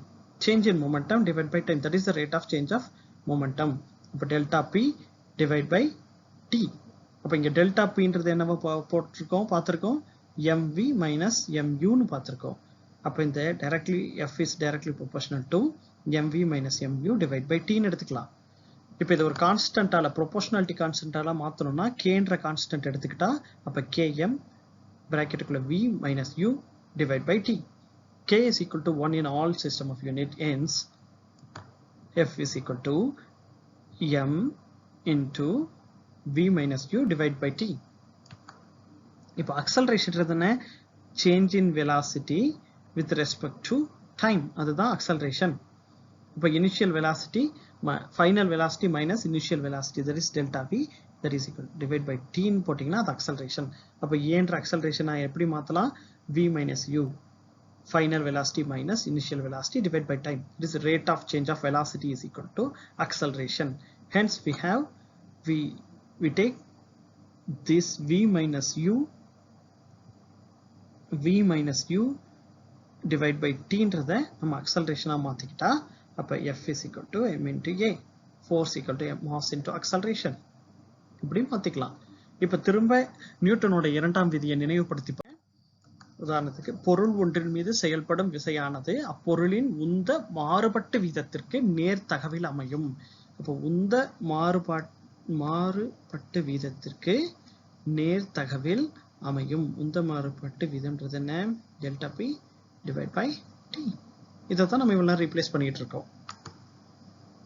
Change in momentum divided by time, that is the rate of change of momentum. அப்ப delta p divided by t. அப்ப இங்க delta p ன்றது என்னவா போட்டிருக்கோம், பார்த்திருக்கோம், mv minus mu னு பார்த்திருக்கோம். அப்ப இந்த directly F is directly proportional to mv minus mu divided by t னு எடுத்துக்கலாம். இப்ப இது ஒரு கான்ஸ்டன்டால, proportionality கான்ஸ்டன்டால மாத்தணும்னா k என்ற கான்ஸ்டன்ட் எடுத்துக்கிட்டா அப்ப km bracketக்குள்ள v minus u divided by t. K is equal to 1 in all system of unit ends. F is equal to m into v minus u divided by t. இப்போ acceleration என்ன? Change in velocity with respect to time, அதுதான் acceleration. இப்போ initial velocity, final velocity minus initial velocity, that is delta v, that is equal to divided by t ன்னு போட்டிங்கன்னா அது acceleration. அப்போ ஏன்ற acceleration எப்படி மாத்தலாம்? v minus u, final velocity minus initial velocity divided by time. This rate of change of velocity is equal to acceleration. Hence we take this v minus u v minus u divide by t-ன்றதை நம்ம acceleration மாத்திக்கிட்டா அப்ப f is equal to m into a, force equal to mass into acceleration. இப்படி மாத்திக்கலாம். இப்ப திரும்ப நியூட்டனோட இரண்டாம் விதியை நினைவுபடுத்தி உதாரணத்துக்கு பொருள் ஒன்றின் மீது செயல்படும் விசையானது அப்பொருளின் உந்த மாறுபட்ட வீதத்திற்கு நேர்தகவில் அமையும். அப்போ உந்த மாறுபட்ட வீதத்திற்கு நேர்தகவில் அமையும். உந்த மாறுபட்ட வீதம்ன்றது என்ன? Delta p divide by t. இதை தான் நம்ம இவ்வளவு ரீப்ளேஸ் பண்ணிட்டு இருக்கோம்.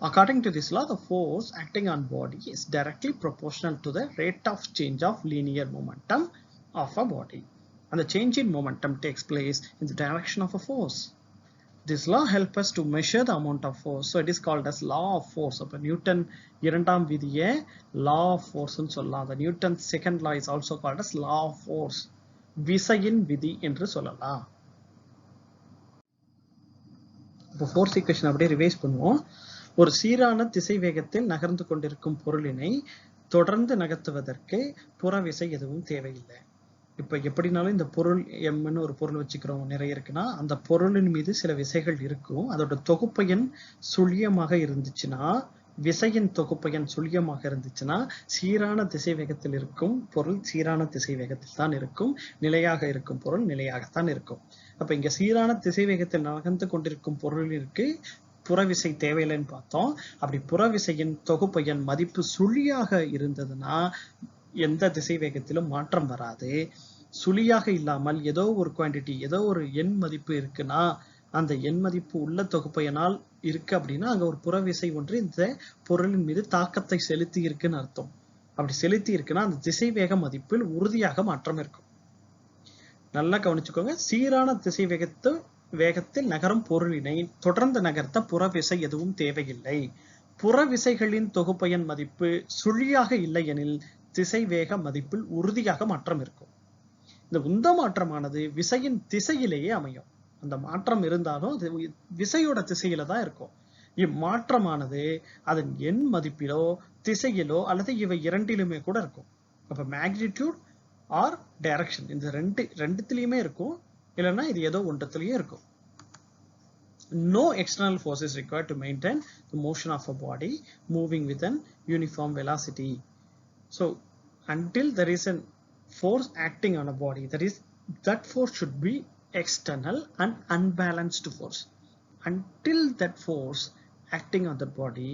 According to this law, the force acting on body is directly proportional to the rate of change of linear momentum of a body. And the change in momentum takes place in the direction of a force. This law helps us to measure the amount of force. So it is called as law of force. So Newton இரண்டாம் விதியை law of force ன்னு சொல்லலாம். The Newton's second law is also called as law of force. விசையின் விதி என்று சொல்லலாம். இப்போ force equation அப்படியே ரிவைஸ் பண்ணுவோம். ஒரு சீரான திசை வேகத்தில் நகர்ந்து கொண்டிருக்கும் பொருளினை தொடர்ந்து நகர்த்துவதற்கு புறவிசை எதுவும் தேவையில்லை. இப்ப எப்படினாலும் இந்த பொருள் எம்னு ஒரு பொருள் வச்சுக்கிறோம், நிறைய இருக்குன்னா அந்த பொருளின் மீது சில விசைகள் இருக்கும். அதோட தொகுப்பயன் சுழியமாக இருந்துச்சுன்னா, விசையின் தொகுப்பயன் சுழியமாக இருந்துச்சுன்னா சீரான திசை வேகத்தில் இருக்கும் பொருள் சீரான திசை வேகத்தில் தான் இருக்கும், நிலையாக இருக்கும் பொருள் நிலையாகத்தான் இருக்கும். அப்ப இங்க சீரான திசை வேகத்தில் நகர்ந்து கொண்டிருக்கும் பொருளிற்கு புறவிசை தேவையில்லைன்னு பார்த்தோம். அப்படி புறவிசையின் தொகுப்பயன் மதிப்பு சுழியாக இருந்ததுன்னா எந்த திசை வேகத்திலும் மாற்றம் வராது. சுழியாக இல்லாமல் ஏதோ ஒரு குவான்டிட்டி, ஏதோ ஒரு எண் மதிப்பு இருக்குன்னா, அந்த எண் மதிப்பு உள்ள தொகுப்பயனால் இருக்கு அப்படின்னா அங்க ஒரு புறவிசை ஒன்று இந்த பொருளின் மீது தாக்கத்தை செலுத்தி இருக்குன்னு அர்த்தம். அப்படி செலுத்தி இருக்குன்னா அந்த திசை வேக மதிப்பில் உறுதியாக மாற்றம் இருக்கும். நல்லா கவனிச்சுக்கோங்க. சீரான திசை வேகத்தில் நகரும் பொருளினை தொடர்ந்து நகர்த்த புறவிசை எதுவும் தேவையில்லை. புறவிசைகளின் தொகுப்பயன் மதிப்பு சுழியாக இல்லை எனில் திசை வேக மதிப்பில் உறுதியாக மாற்றம் இருக்கும். இந்த உந்த மாற்றமானது விசையின் திசையிலேயே அமையும். அந்த மாற்றம் இருந்தாலும் அது விசையோட திசையில தான் இருக்கும். இம்மாற்றமானது அதன் எண் மதிப்பிலோ திசையிலோ அல்லது இவை இரண்டிலுமே கூட இருக்கும். அப்ப மேக்னிடியூட் ஆர் டைரக்ஷன் இந்த ரெண்டுத்திலயுமே இருக்கும், இல்லைன்னா இது ஏதோ ஒன்றத்திலேயே இருக்கும். No external force is required to maintain the motion of a body moving with an uniform velocity. So until there is a force acting on a body, that force should be external and unbalanced force. Until that force acting on the body,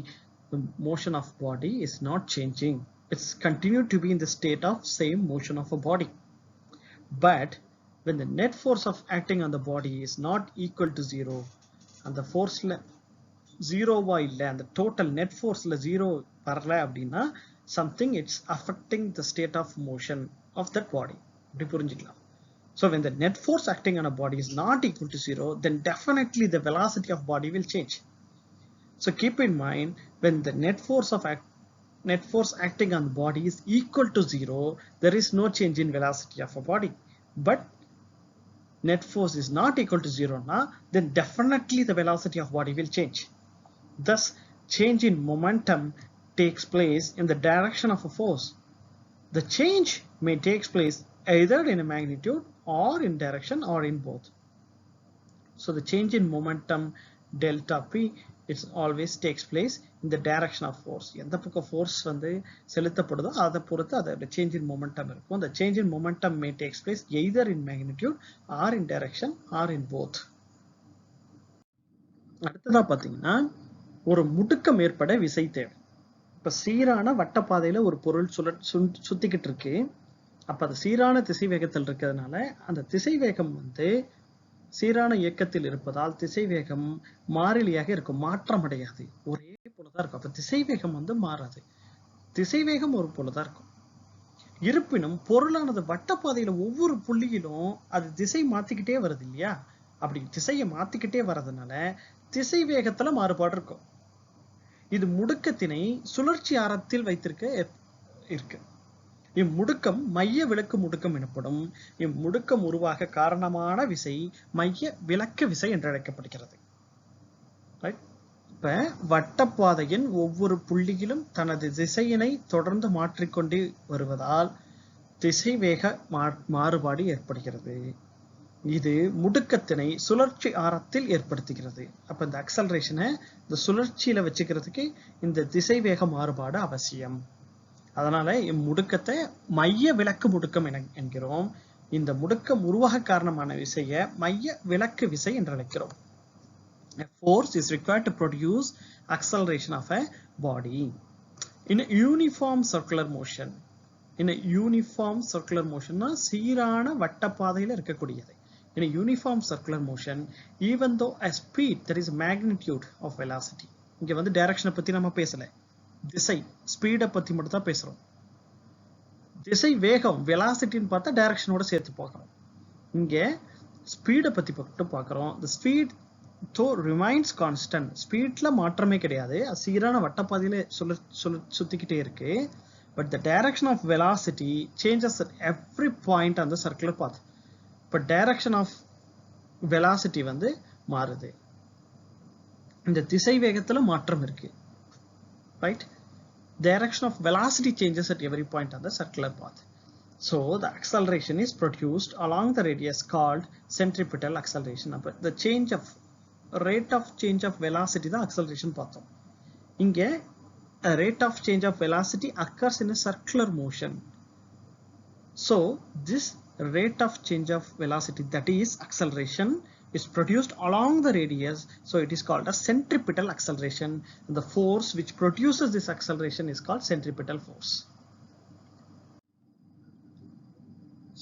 the motion of body is not changing. It's continued to be in the state of same motion of a body. But when the net force of acting on the body is not equal to zero, and the force zero வா இல்லை, அந்த total net forceல zero வரல அப்படின்னா something it's affecting the state of motion of that body. அப்படி புரிஞ்சுக்கலாம். So when the net force acting on a body is not equal to zero, then definitely the velocity of body will change. So keep in mind, when the net force acting on the body is equal to zero, there is no change in velocity of a body. But net force is not equal to zero now, then definitely the velocity of body will change. Thus, change in momentum takes place in the direction of a force. The change may take place either in a magnitude or in direction or in both. So the change in momentum delta p, it always takes place in the direction of force. எந்த பக்கம் force வந்து செலுத்தப்படுதோ அதை பொறுத்து அதோட change in momentum இருக்கும். The change in momentum may takes place either in magnitude or in direction or in both. அடுத்ததா பாத்தீங்கன்னா ஒரு முடுக்கம் ஏற்பட விசை தேவை. இப்ப சீரான வட்டப்பாதையில ஒரு பொருள் சுத்திக்கிட்டு இருக்கு. அப்ப அது சீரான திசை வேகத்தில் இருக்கிறதுனால அந்த திசை வேகம் வந்து சீரான இயக்கத்தில் இருப்பதால் திசை வேகம் மாறிலியாக இருக்கும், மாற்றம் அடையாது, ஒரே போலதான் இருக்கும். அப்ப திசை வேகம் வந்து மாறாது, திசை வேகம் ஒரு போலதான் இருக்கும். இருப்பினும் பொருளானது வட்டப்பாதையில ஒவ்வொரு புள்ளியிலும் அது திசை மாத்திக்கிட்டே வருது இல்லையா? அப்படி திசையை மாத்திக்கிட்டே வர்றதுனால திசை வேகத்துல மாறுபாடு இருக்கும். இது முடுக்கத்தினை சுழற்சி ஆரத்தில் வைத்திருக்க இருக்கு. இம்முடுக்கம் மைய விலக்கு முடுக்கம் எனப்படும். இம்முடுக்கம் உருவாக காரணமான விசை மைய விலக்கு விசை என்று அழைக்கப்படுகிறது. இப்ப வட்டப்பாதையின் ஒவ்வொரு புள்ளியிலும் தனது திசையினை தொடர்ந்து மாற்றிக்கொண்டே வருவதால் திசை வேக மாறுபாடு ஏற்படுகிறது. இது முடுக்கத்தினை சுழற்சி ஆரத்தில் ஏற்படுத்துகிறது. அப்ப இந்த அக்சலரேஷனை இந்த சுழற்சியில வச்சுக்கிறதுக்கு இந்த திசைவேக மாறுபாடு அவசியம். அதனால இம்முடுக்கத்தை மைய விலக்கு முடுக்கம் என்கிறோம். இந்த முடுக்கம் உருவாக காரணமான விசையை மைய விலக்கு விசை என்று அழைக்கிறோம். A force is required to produce acceleration of a body in a uniform circular motion. In a uniform circular motion சீரான வட்டப்பாதையில் இருக்கக்கூடியது. In a uniform circular motion, even though a speed, that is magnitude of velocity. இங்க வந்து டைரக்ஷனை பத்தி நம்ம பேசல, திசை ஸ்பீடை பத்தி மட்டும் தான் பேசுறோம். திசை வேகம் வெலாசிட்டின்னு பார்த்தா டைரக்ஷனோட சேர்த்து பார்க்கறோம். இங்க ஸ்பீடை பத்தி மட்டும் பார்க்கறோம். the speed though remains constant, ஸ்பீட்ல மாற்றமே கிடையாது, சீரான வட்டப்பாதையில சுத்திக்கிட்டே இருக்கு. but the direction of velocity changes at every point on the circular path. but direction of velocity வந்து மாறுது. இந்த திசை வேகத்துல மாற்றம் இருக்கு, right? Direction of velocity changes at every point on the circular path. So the acceleration is produced along the radius called centripetal acceleration. The change of rate of change of velocity the acceleration பார்த்தோம். இங்க a rate of change of velocity occurs in a circular motion. So this rate of change of velocity, that is acceleration, is produced along the radius, so it is called a centripetal acceleration. The force which produces this acceleration is called centripetal force.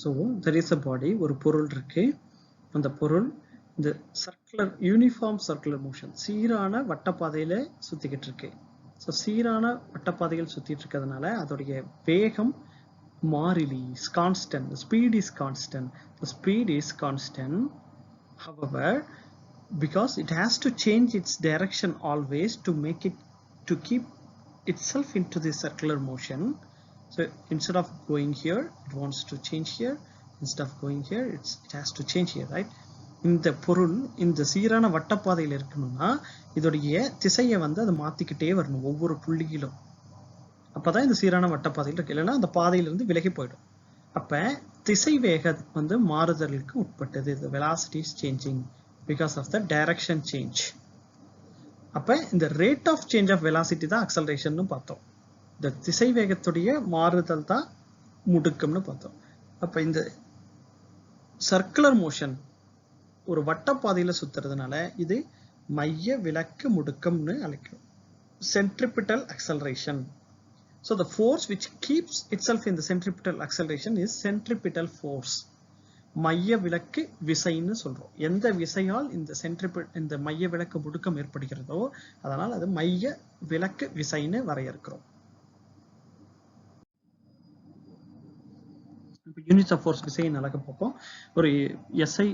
So there is a body, ஒரு பொருள் இருக்கு. அந்த பொருள் இந்த circular uniform circular motion சீரான வட்டப்பாதையில சுத்திக்கிட்டு இருக்கு. So சீரான வட்டப்பாதையில் சுத்திட்டு இருக்கிறதுனால அதோடைய வேகம் மாறிலி, constant. The speed is constant. The speed is constant. However, because it has to change its direction always to make it to keep itself into the circular motion. So instead of going here, it wants to change here. Instead of going here, it has to change here, right? இந்த பொருள் இந்த சீரான வட்டப்பாதையில் இருக்கணும்னா இதோடைய திசையை வந்து அதை மாத்திக்கிட்டே வரணும் ஒவ்வொரு புள்ளியிலும். அப்பதான் இந்த சீரான வட்டப்பாதையில் இருக்கு, இல்லைன்னா அந்த பாதையிலிருந்து விலகி போயிடும். அப்ப திசை வேகம் வந்து மாறுதலுக்கு உட்பட்டது. the velocity is changing because of the direction change. அப்ப இந்த rate of change of velocity தான் acceleration னு பார்த்தோம். இந்த திசை வேகத்துடைய மாறுதல் தான் முடுக்கம்னு பார்த்தோம். அப்ப இந்த சர்க்குலர் மோஷன் ஒரு வட்டப்பாதையில சுத்துறதுனால இது மைய விலக்கு முடுக்கம்னு அழைக்கிறோம், centripetal acceleration. So the force which keeps itself in the centripetal acceleration is centripetal force. மைய விலக்கு விசைன்னு சொல்றோம். எந்த விசையால் இந்த மைய விலக்கு முடுக்கம் ஏற்படுகிறதோ அதனால் அது மைய விலக்கு விசைன்னு வரையறுக்கிறோம். யூனிட்ஸ் ஆஃப் ஃபோர்ஸ் விசையின் அலகு பார்ப்போம். ஒரு SI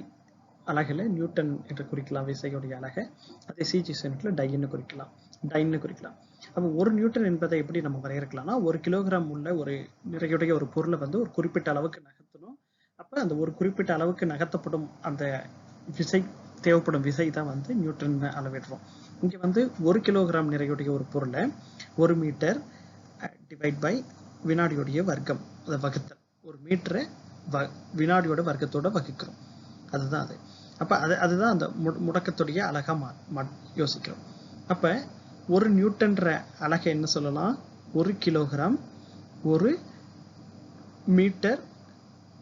அலகுல நியூட்டன் என்று குறிக்கலாம் விசையுடைய அலகை. அதே CGS யூனிட்ல டைன்னு குறிக்கலாம். அப்ப ஒரு நியூட்டன் என்பதை எப்படி நம்ம வரையறுக்கலாம்னா, 1 கிலோகிராம் உள்ள ஒரு நிறையுடைய ஒரு பொருளை வந்து ஒரு குறிப்பிட்ட அளவுக்கு நகர்த்தணும். அப்ப அந்த ஒரு குறிப்பிட்ட அளவுக்கு நகர்த்தப்படும் அந்த விசை, தேவைப்படும் விசை தான் வந்து நியூட்டன் அளவிடுறோம். இங்க வந்து 1 கிலோகிராம் நிறையுடைய ஒரு பொருளை 1 மீட்டர் டிவைட் பை வினாடியுடைய வர்க்கம், அதை வகுத்தல். 1 மீட்டரை வினாடியோட வர்க்கத்தோட வகுக்கிறோம், அதுதான் அது. அப்ப அதுதான் அந்த முடக்கத்துடைய அலகா யோசிக்கிறோம். அப்ப 1 நியூட்டன்ற அலகை என்ன சொல்லலாம், 1 கிலோகிராம் 1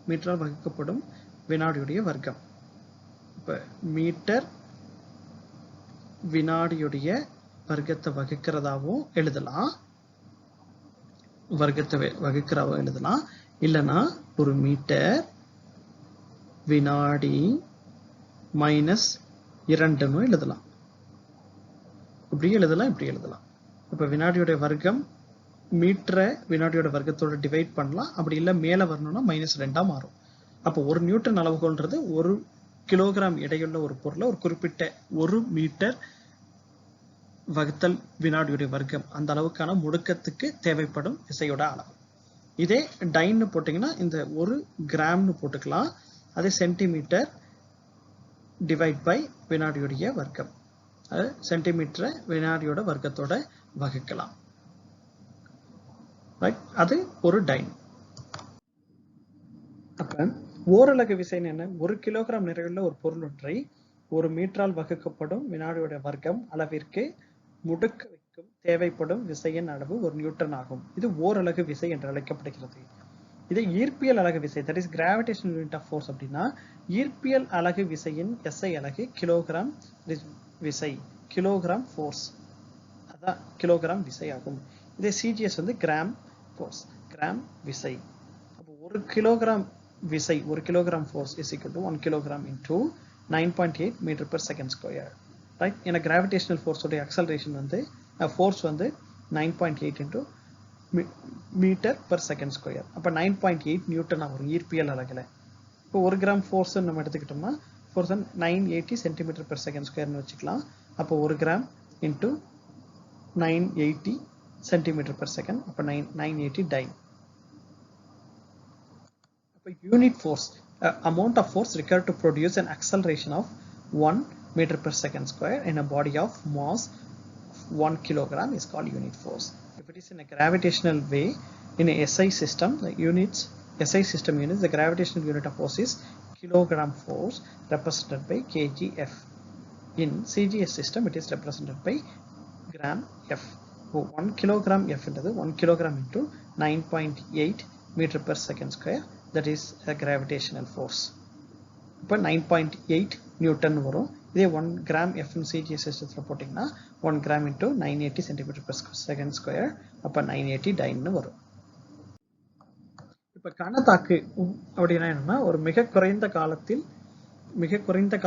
மீட்டரால் வகுக்கப்படும் வினாடியுடைய வர்க்கம். இப்ப மீட்டர் வினாடியுடைய வர்க்கத்தை வகுக்கிறதாவும் எழுதலாம், வர்க்கத்தை வகுக்கிறதாவும் எழுதலாம். இல்லைன்னா 1 மீட்டர் வினாடி மைனஸ் 2ன்னு எழுதலாம். இப்படி எழுதலாம். இப்ப வினாடியோட வர்க்கம் மீட்டரை வினாடியோட வர்க்கத்தோட டிவைட் பண்ணலாம். அப்படி இல்லை மேல வரணும்னா -2 மாறும். அப்போ 1 நியூட்டன் அளவுகோல்ன்றது 1 கிலோகிராம் எடையுள்ள ஒரு பொருளை ஒரு குறிப்பிட்ட 1 மீட்டர் வகுத்தல் வினாடியுடைய வர்க்கம், அந்த அளவுக்கான முடுக்கத்துக்கு தேவைப்படும் விசையோட அளவு. இதே டைன்னு போட்டீங்கன்னா இந்த 1 கிராம்னு போட்டுக்கலாம். அதே சென்டிமீட்டர் டிவைட் பை வினாடியுடைய வர்க்கம், அது சென்டிமீட்டரை வினாடியோட வர்க்கத்தோட வகுக்கலாம். அது ஒரு டைன். அப்ப ஓரலகு விசைன்னு என்ன? 1 கிலோகிராம் நிறையுள்ள ஒரு பொருளொன்றை 1 மீட்டரால் வகுக்கப்படும் வினாடியோட வர்க்கம் அளவிற்கு முடுக்க வைக்கும் தேவைப்படும் விசையின் அளவு 1 நியூட்டன் ஆகும். இது ஓரலகு விசை என்று அழைக்கப்படுகிறது. இதை ஈர்ப்பியல் அலகு விசை, that is gravitational unit of force அப்படின்னா ஈர்ப்பியல் அலகு விசையின் SI அலகு கிலோகிராம் விசை, கிலோகிராம் ஃபோர்ஸ், அதான் கிலோகிராம் விசை ஆகும். இதே CGS வந்து கிராம் ஃபோர்ஸ், கிராம் விசை. அப்போ 1 கிலோகிராம் விசை, 1 kilogram force is equal to 1 kilogram into 9.8 metre per second square. Right? ஏன்னா கிராவிடேஷனல் ஃபோர்ஸோடைய அக்சலரேஷன் வந்து ஃபோர்ஸ் வந்து 9.8 into metre per second square. அப்போ 9.8 நியூட்டன் வரும் ஈர்ப்பியல் அலகுல. இப்போ 1 கிராம் ஃபோர்ஸ் நம்ம எடுத்துக்கிட்டோம்னா ஃபோர்ஸ் 980 சென்டிமீட்டர் per second squareன்னு வச்சுக்கலாம். அப்போ 1 gram into 980 centimetre per second, அப்போ 980 டைம். அப்போ unit force, amount of force required to produce an acceleration of 1 meter per second square in a body of mass 1 kilogram is called unit force. If it is in a gravitational way, in a SI system, the units, SI system units, the gravitational unit of force is kilogram force represented by kgf. In CGS system, it is represented by gram f. So 1 kilogram f into 1 kilogram into 9.8 meter per second square, that is a gravitational force. இப்போ 9.8 Newton வரும். இதே 1 gram எஃப்னு CGS சிஸ்டத்தில் போட்டிங்கன்னா 1 gram into 980 centimetre per second square, அப்போ 980 டைன்னு வரும். இப்போ கனத்தாக்கு அப்படின்னா என்னன்னா ஒரு மிக குறைந்த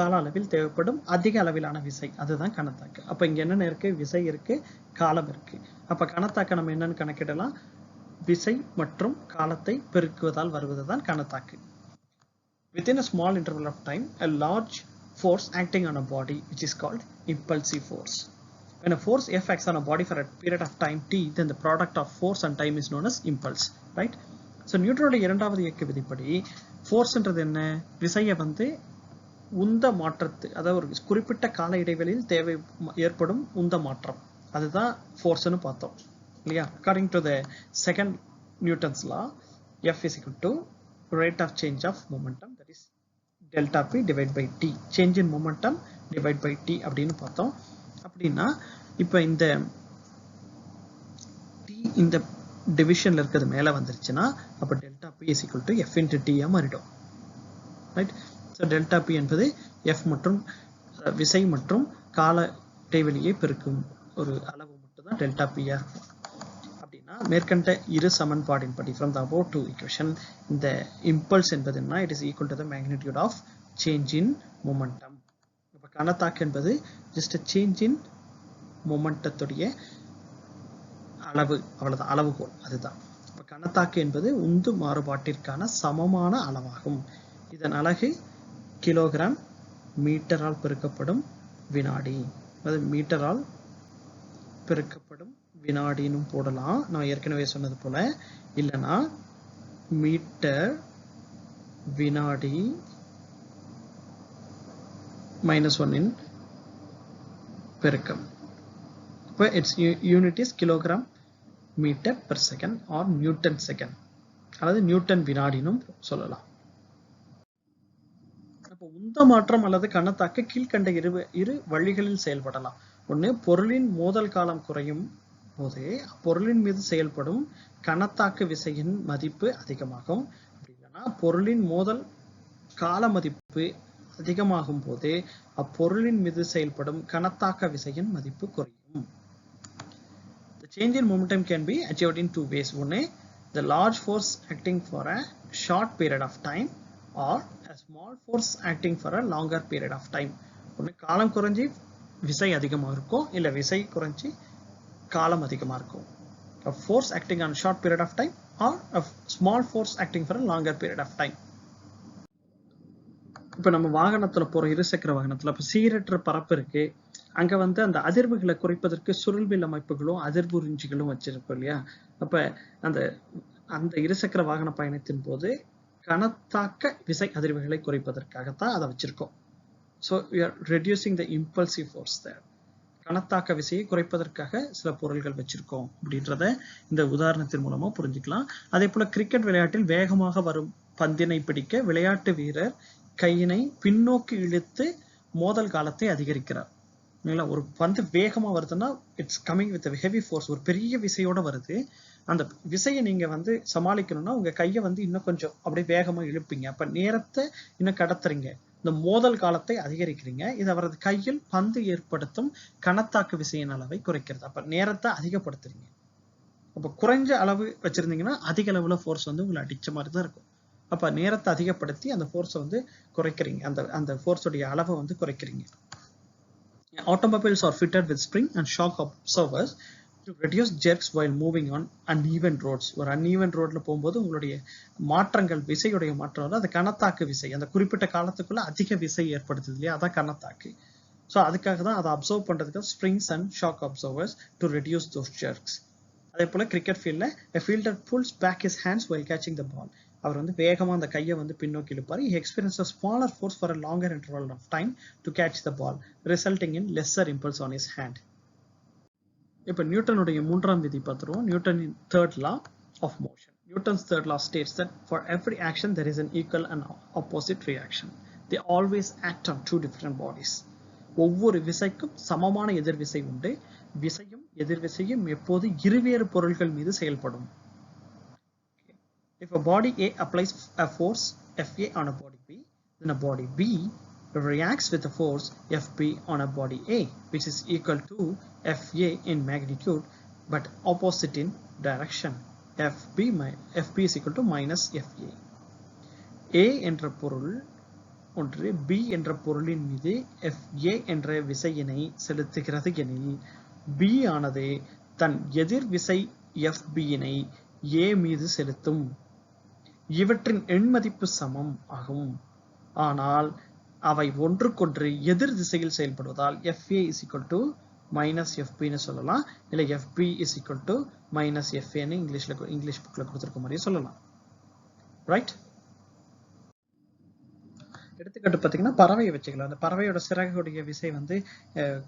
கால அளவில் தேவைப்படும் அதிக அளவிலான விசை, அதுதான் கனத்தாக்கு. அப்போ இங்கே என்னென்ன இருக்கு? விசை இருக்கு, காலம் இருக்கு. அப்போ கனத்தாக்க நம்ம என்னன்னு கணக்கிடலாம்? விசை மற்றும் காலத்தை பெருக்குவதால் வருவதுதான் கனத்தாக்கு. Within a small interval of time, a large force acting on a body, which is called impulsive force. When a force F acts on a body for a period of time t, then the product of force and time is known as impulse, right? So நியூட்டனோட இரண்டாவது இயக்க விதிப்படி ஃபோர்ஸ்ன்றது என்ன? விசையை வந்து உந்த மாற்றத்து, அதாவது ஒரு குறிப்பிட்ட கால இடைவெளியில் ஏற்படும் உந்த மாற்றம், அதுதான் ஃபோர்ஸ்னு பார்த்தோம் இல்லையா? According to the second Newton's law, F is equal to rate of change of momentum, that is delta p divided by t, change in momentum divided by t அப்படின்னு பார்த்தோம். அப்படின்னா இப்போ இந்த t இந்த டிவிஷன்ல இருக்கிறது மேல வந்துருச்சுன்னா அப்போ delta p is equal to f into t மாறிடும், ரைட்? ஸோ delta p என்பது f மற்றும் விசை மற்றும் கால இடைவெளியை பெருக்கும் ஒரு அளவு மட்டும் தான் delta p இருக்கும். மேற்கண்ட இரு சமன்பாடின்படி from the above two equation, இந்த impulse என்பது என்ன? It is equal to the magnitude of change in momentum. இப்போ கனத்தாக்கு என்பது just a change in momentumத்துடைய அளவு, அவ்வளவுதான், அளவுகோல் அதுதான். இப்போ கனத்தாக்கு என்பது உந்து மாறுபாட்டிற்கான சமமான அளவாகும். இதன் அலகு கிலோகிராம் மீட்டரால் பெருக்கப்படும் வினாடி, அதாவது மீட்டரால் பெருக்கப்படும் வினாடினும் போடலாம், நான் ஏற்கனவே சொன்னது போல. இல்லைன்னா மீட்டர் வினாடி -1 இன் பெருக்கம். இப்போ its unit is kilogram metre per second or newton second, அதாவது நியூட்டன் வினாடினும் சொல்லலாம். அப்போ உந்த மாற்றம் அல்லது கனத்தாக்கு கீழ்கண்ட இரு வழிகளில் செயல்படலாம். ஒன்று, பொருளின் மோதல் காலம் குறையும் போது பொருளின் மீது செயல்படும் கனத்தாக்கு விசையின் மதிப்பு அதிகமாகும். அப்படி இல்லைன்னா பொருளின் மோதல் கால மதிப்பு அதிகமாகும் போது அப்பொருளின் மீது செயல்படும் கனத்தாக்க விசையின் மதிப்பு குறையும். The change in momentum can be achieved in two ways. ஒன்று, the large force acting for a short period of time or a small force acting for a longer period of time. ஒன்று காலம் குறைஞ்சி விசை அதிகமாக இருக்கும், இல்லை விசை குறைஞ்சி காலம் அதிகமாக இருக்கும். A force acting on a short period of time or a small force acting for a longer period of time. இப்போ நம்ம வாகனத்துல போற இருசக்கர வாகனத்துல இப்போ சீரற்ற பரப்பு இருக்கு, அங்க வந்து அந்த அதிர்வுகளை குறைப்பதற்கு சுருள்வில் அமைப்புகளும் அதிர்வுறிஞ்சிகளும் வச்சிருக்கோம் இல்லையா? அப்ப அந்த அந்த இருசக்கர வாகன பயணத்தின் போது கனத்தாக்க விசை அதிர்வுகளை குறைப்பதற்காகத்தான் அதை வச்சிருக்கோம். So we are reducing the impulsive force there. கனத்தாக்க விசையை குறைப்பதற்காக சில பொருள்கள் வச்சிருக்கோம் அப்படின்றத இந்த உதாரணத்தின் மூலமா புரிஞ்சுக்கலாம். அதே போல கிரிக்கெட் விளையாட்டில் வேகமாக வரும் பந்தினை பிடிக்க விளையாட்டு வீரர் கையினை பின்னோக்கி இழுத்து மோதல் காலத்தை அதிகரிக்கிறார். ஒரு பந்து வேகமா வருதுன்னா it's coming with heavy force, ஒரு பெரிய விசையோட வருது. அந்த விசையை நீங்க வந்து சமாளிக்கணும்னா உங்க கையை வந்து இன்னும் கொஞ்சம் அப்படியே வேகமா இழுப்பீங்க. அப்ப நேரத்தை இன்னும் கடத்துறீங்க, இந்த மோதல் காலத்தை அதிகரிக்கிறீங்க. இது அவரது கையில் பந்து ஏற்படுத்தும் கணத்தாக்கு விசையின் அளவை குறைக்கிறது. அப்ப நேரத்தை அதிகப்படுத்துறீங்க. அப்ப குறைஞ்ச அளவு வச்சிருந்தீங்கன்னா அதிக அளவுல ஃபோர்ஸ் வந்து உங்களை அடிச்ச மாதிரி தான் இருக்கும். அப்ப நேரத்தை அதிகப்படுத்தி அந்த ஃபோர்ஸை வந்து குறைக்கிறீங்க, அந்த ஃபோர்ஸோடைய அளவை வந்து குறைக்கிறீங்க. Automobiles are fitted with spring and shock absorbers to reduce jerks while moving on uneven roads. ஒரு uneven roadல போகும்போது உங்களுடைய மாற்றங்கள், விசையுடைய மாற்றம் வந்து அது கணத்தாக்கு விசை. அந்த குறிப்பிட்ட காலத்துக்குள்ள அதிக விசை ஏற்படுத்துது இல்லையா, அதான் கணத்தாக்கு. ஸோ அதுக்காக தான் அதை அப்சர்வ் பண்றதுக்கு springs and shock absorbers to reduce those jerks. அதே போல கிரிக்கெட் ஃபீல்ட்ல a fielder pulls back his hands while catching the ball. அவர் வந்து வேகமா அந்த கையை வந்து பின்னோக்கி இழுப்பாரு. He experiences a smaller force for a longer interval of time to catch the ball, resulting in lesser impulse on his hand. இப்ப நியூட்டனுடைய மூன்றாம் விதி பார்த்துருவோம். நியூட்டனின் third law of motion. Newton's third law states that for every action there is an equal and opposite reaction. They always act on two different bodies. ஒவ்வொரு விசைக்கும் சமமான எதிர்விசை உண்டு. விசையும் எதிர்விசையும் எப்போது இருவேறு பொருள்கள் மீது செயல்படும். If a body A applies a force Fa on a body B, then a body B reacts with a force Fb on a body A, which is equal to Fa in magnitude but opposite in direction. Fb is equal to minus Fa. A என்ற பொருள் ஒன்று B என்ற பொருளின் மீது Fa என்ற விசையினை செலுத்துகிறது எனில் B ஆனது தன் எதிர் விசை Fb-னை A மீது செலுத்தும். இவற்றின் எண்மதிப்பு சமம் ஆகும். ஆனால் அவை ஒன்றுக்கொன்று எதிர் திசையில் செயல்படுவதால் Fa is equal to minus Fb ன்னு சொல்லலாம், இல்லை Fb is equal to minus Fa ன்னு இங்கிலீஷ் புக்ல கொடுத்திருக்க மாதிரி சொல்லலாம். ரைட்? எடுத்துக்காட்டு பார்த்தீங்கன்னா பறவையை வச்சுக்கலாம். அந்த பறவையோட சிறகுடைய விசை வந்து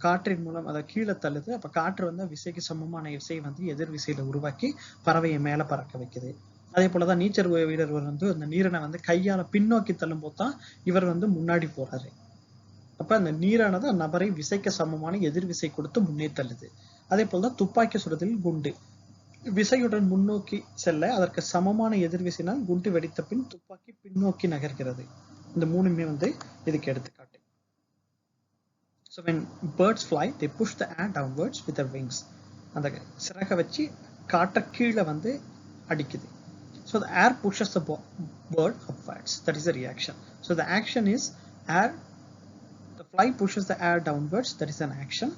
காற்றின் மூலம் அதை கீழே தள்ளுது. அப்ப காற்று வந்து விசைக்கு சமமான விசை வந்து எதிர் விசையில உருவாக்கி பறவையை மேல பறக்க வைக்குது. அதே போலதான் நீச்சல் வீரர் வந்து அந்த நீரனை வந்து கையால பின்னோக்கி தள்ளும் போது தான் இவர் வந்து முன்னாடி போறாரு. அப்ப அந்த நீரானது நபரை விசைக்கு சமமான எதிர் விசை கொடுத்து முன்னே தள்ளுது. அதே போலதான் துப்பாக்கி சுடுதல் குண்டு விசையுடன் முன்னோக்கி செல்ல அதற்கு சமமான எதிர்விசையினால் குண்டு வெடித்த பின் துப்பாக்கி பின்னோக்கி நகர்கிறது. இந்த மூணுமே வந்து இதுக்கு எடுத்துக்காட்டு. So when birds fly, they push the air downwards with their wings. அந்த சிறகை வச்சு காற்றை கீழே வந்து அடிக்குது. So the air pushes the bird upwards. That is a reaction. So the action is air. The fly pushes the air downwards. That is an action.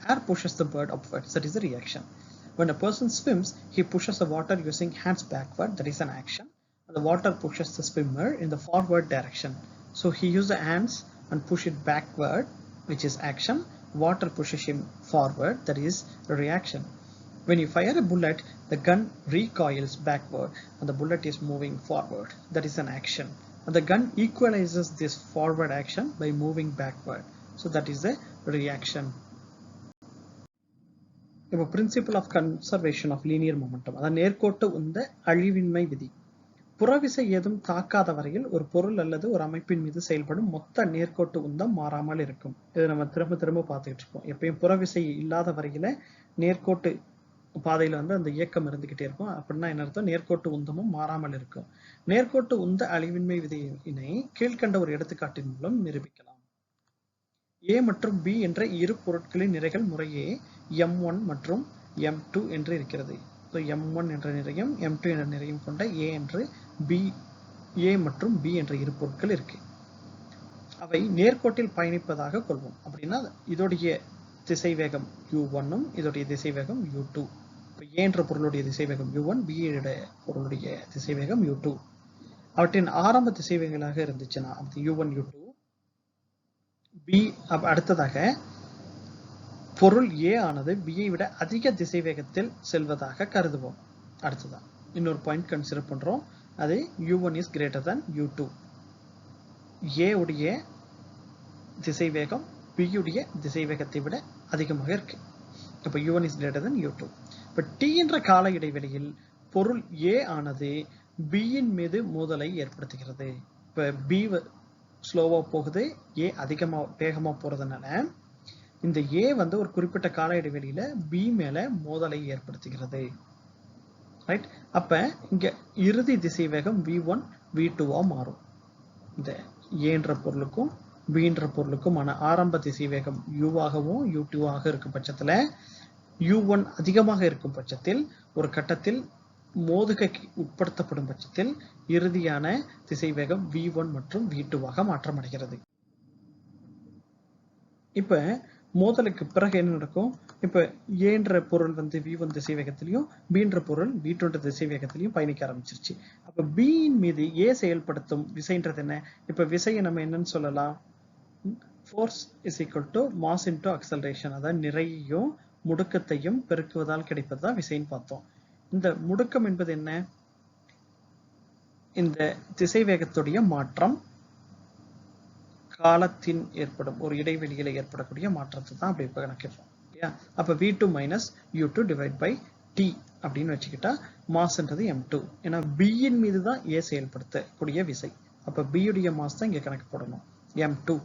Air pushes the bird upwards. That is a reaction. When a person swims, he pushes the water using hands backward. That is an action. And the water pushes the swimmer in the forward direction. So he uses the hands and push it backward, which is action. Water pushes him forward. That is a reaction. When you fire a bullet, the gun recoils backward and the bullet is moving forward. That is an action. And the gun equalizes this forward action by moving backward. So that is a reaction. இப்போ principle of conservation of linear momentum, அதான் நேர்கோட்டு உந்த அழிவின்மை விதி. புறவிசை ஏதும் தாக்காத வரையில் ஒரு பொருள் அல்லது ஒரு அமைப்பின் மீது செயல்படும் மொத்த நேர்கோட்டு உந்தம் மாறாமல் இருக்கும். இதை நம்ம திரும்ப திரும்ப பார்த்துக்கிட்டு இருக்கோம். எப்பயும் புறவிசை இல்லாத வரையில நேர்கோட்டு பாதையில வந்து அந்த இயக்கம் இருந்துகிட்டே இருக்கும். அப்படின்னா என்ன அர்த்தம்? நேர்கோட்டு உந்தமும் மாறாமல் இருக்கும். நேர்கோட்டு உந்த அழிவின்மை விதியினை கீழ்கண்ட ஒரு எடுத்துக்காட்டின் மூலம் நிரூபிக்கலாம். A மற்றும் B என்ற இரு பொருட்களின் நிறைகள் முறையே M1 மற்றும் M2 என்று இருக்கிறது. M1 என்ற நிறையும் M2 என்ற நிறையும் கொண்ட A மற்றும் B என்ற இரு பொருட்கள் இருக்கு. அவை நேர்கோட்டில் பயணிப்பதாக கொள்வோம். அப்படின்னா இதோடைய திசைவேகம் U1 இதோடைய திசைவேகம் U2. A என்ற பொருளுடைய திசைவேகம் U1, B என்ற பொருளுடைய திசைவேகம் U2. அவற்றின் ஆரம்ப திசைவேகங்களாக இருந்துச்சுன்னா U1 U2 B. அடுத்ததாக பொருள் A ஆனது B ஐ விட அதிக திசைவேகத்தில் செல்வதாக கருதுவோம். அடுத்ததான் இன்னொரு பாயிண்ட் கன்சிடர் பண்றோம். அது U1 is greater than U2. A உடைய திசைவேகம் B உடைய திசைவேகத்தை விட அதிகமாக இருக்கு. அப்ப U1 is greater than U2. இப்ப T என்ற கால இடைவெளியில் பொருள் A ஆனது B இன் மீது மோதலை ஏற்படுத்துகிறது. இப்போ B ஸ்லோவா போகுது, A அதிகமா வேகமா போறதுனால இந்த A வந்து ஒரு குறிப்பிட்ட கால இடைவெளியில B மேல மோதலை ஏற்படுத்துகிறது. ரைட்? அப்ப இங்க இறுதி திசைவேகம் V1 V2 மாறும். இந்த A என்ற பொருளுக்கும் B என்ற பொருளுக்குமான ஆரம்ப திசைவேகம் U ஆகவும் U2 ஆக இருக்கும் பட்சத்துல U1 அதிகமாக இருக்கும் பட்சத்தில் ஒரு கட்டத்தில் மோதுகைக்கு உட்படுத்தப்படும் பட்சத்தில் இறுதியான திசைவேகம் V1 மற்றும் V2 ஆக மாற்றமடைகிறது. இப்ப மோதலுக்கு பிறகு என்ன நடக்கும்? இப்ப A என்ற பொருள் வந்து V1 திசைவேகத்திலையும் B என்ற பொருள் V2 என்ற திசைவேகத்திலையும் பயணிக்க ஆரம்பிச்சிருச்சு. அப்ப B இன் மீது A செயல்படுத்தும் விசைன்றது என்ன? இப்ப விசையை நம்ம என்னன்னு சொல்லலாம்? Force is equal to mass into acceleration. அதாவது நிறையையும் முடுக்கத்தையும் பெருக்குவதால் கிடைப்பதுதான் விசைன்னு பார்த்தோம். இந்த முடுக்கம் என்பது என்ன? இந்த திசைவேகத்துடைய மாற்றம் காலத்தின் ஏற்படும் ஒரு இடைவெளியில ஏற்படக்கூடிய மாற்றத்தை தான் அப்படி கணக்கிடுறோம். அப்ப V2 minus U2 divide by T அப்படின்னு வச்சுக்கிட்டா மாஸ்ன்றது M2. ஏன்னா B இன் மீது தான் A செயல்படுத்தக்கூடிய விசை. அப்ப B உடைய மாஸ் தான் இங்க கணக்கு போடணும், M2.